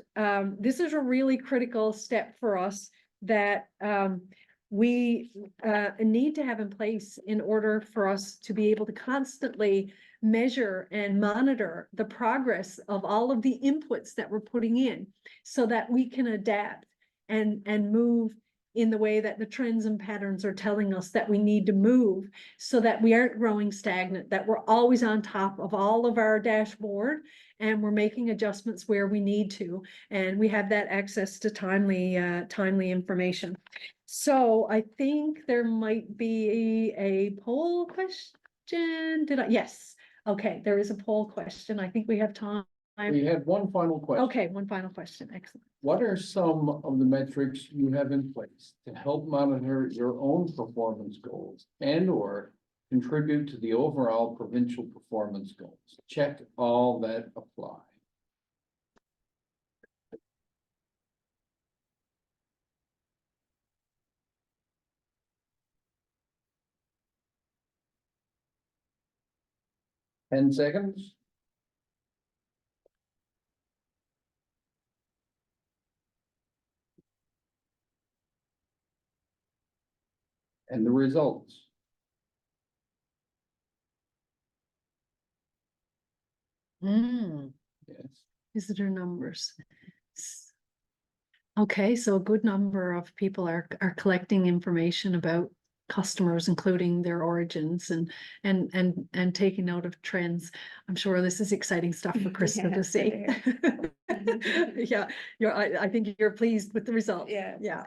this is a really critical step for us that we need to have in place in order for us to be able to constantly measure and monitor the progress of all of the inputs that we're putting in so that we can adapt and move in the way that the trends and patterns are telling us that we need to move, so that we aren't growing stagnant, that we're always on top of all of our dashboard and we're making adjustments where we need to, and we have that access to timely information. So I think there might be a poll question. Yes. Okay, there is a poll question. I think we have time. We had one final question. Okay, one final question. Excellent. What are some of the metrics you have in place to help monitor your own performance goals and/or contribute to the overall provincial performance goals? Check all that apply. Ten seconds. And the results. Yes. Visitor numbers. Okay, so a good number of people are collecting information about customers, including their origins and taking note of trends. I'm sure this is exciting stuff for Krista to see. Yeah, I think you're pleased with the result. Yeah. Yeah.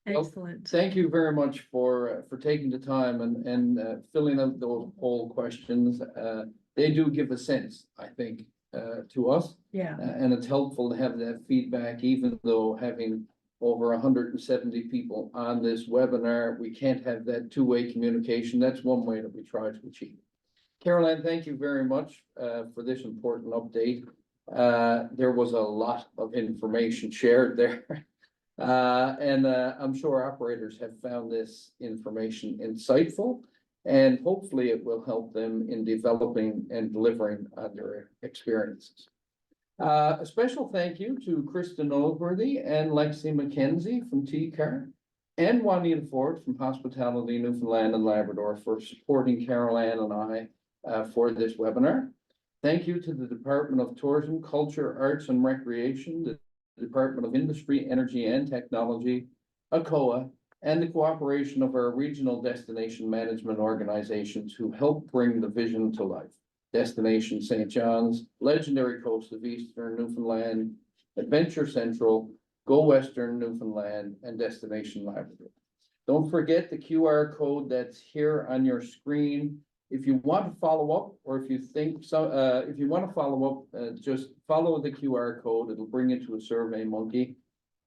Well, Excellent. thank you very much for taking the time and filling out those poll questions. They do give a sense, I think, to us. Yeah, And it's helpful to have that feedback, even though having over 170 people on this webinar, we can't have that two-way communication. That's one way that we try to achieve. Caroline, thank you very much for this important update. There was a lot of information shared there. And I'm sure operators have found this information insightful, and hopefully it will help them in developing and delivering on their experiences. A special thank you to Kristen Olworthy and Lexi McKenzie from TCAR and Juanita Ford from Hospitality Newfoundland and Labrador for supporting Carol Ann and I for this webinar. Thank you to the Department of Tourism, Culture, Arts and Recreation, the Department of Industry, Energy and Technology, ACOA, and the cooperation of our regional destination management organizations who help bring the vision to life. Destination St. John's, Legendary Coast of Eastern Newfoundland, Adventure Central, Go Western Newfoundland, and Destination Labrador. Don't forget the QR code that's here on your screen. If you want to follow up, or if you think so, if you want to follow up, just follow the QR code. It'll bring you to a Survey Monkey.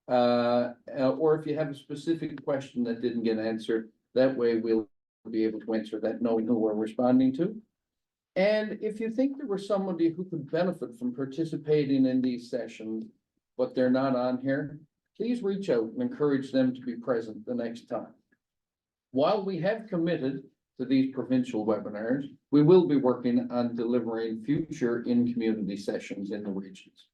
Or if you have a specific question that didn't get answered, that way we'll be able to answer that knowing who we're responding to. And if you think there was somebody who could benefit from participating in these sessions, but they're not on here, please reach out and encourage them to be present the next time. While we have committed to these provincial webinars, we will be working on delivering future in-community sessions in the regions.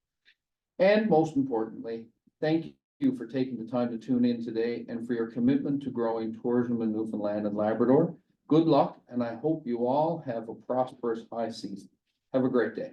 And most importantly, thank you for taking the time to tune in today and for your commitment to growing tourism in Newfoundland and Labrador. Good luck, and I hope you all have a prosperous high season. Have a great day.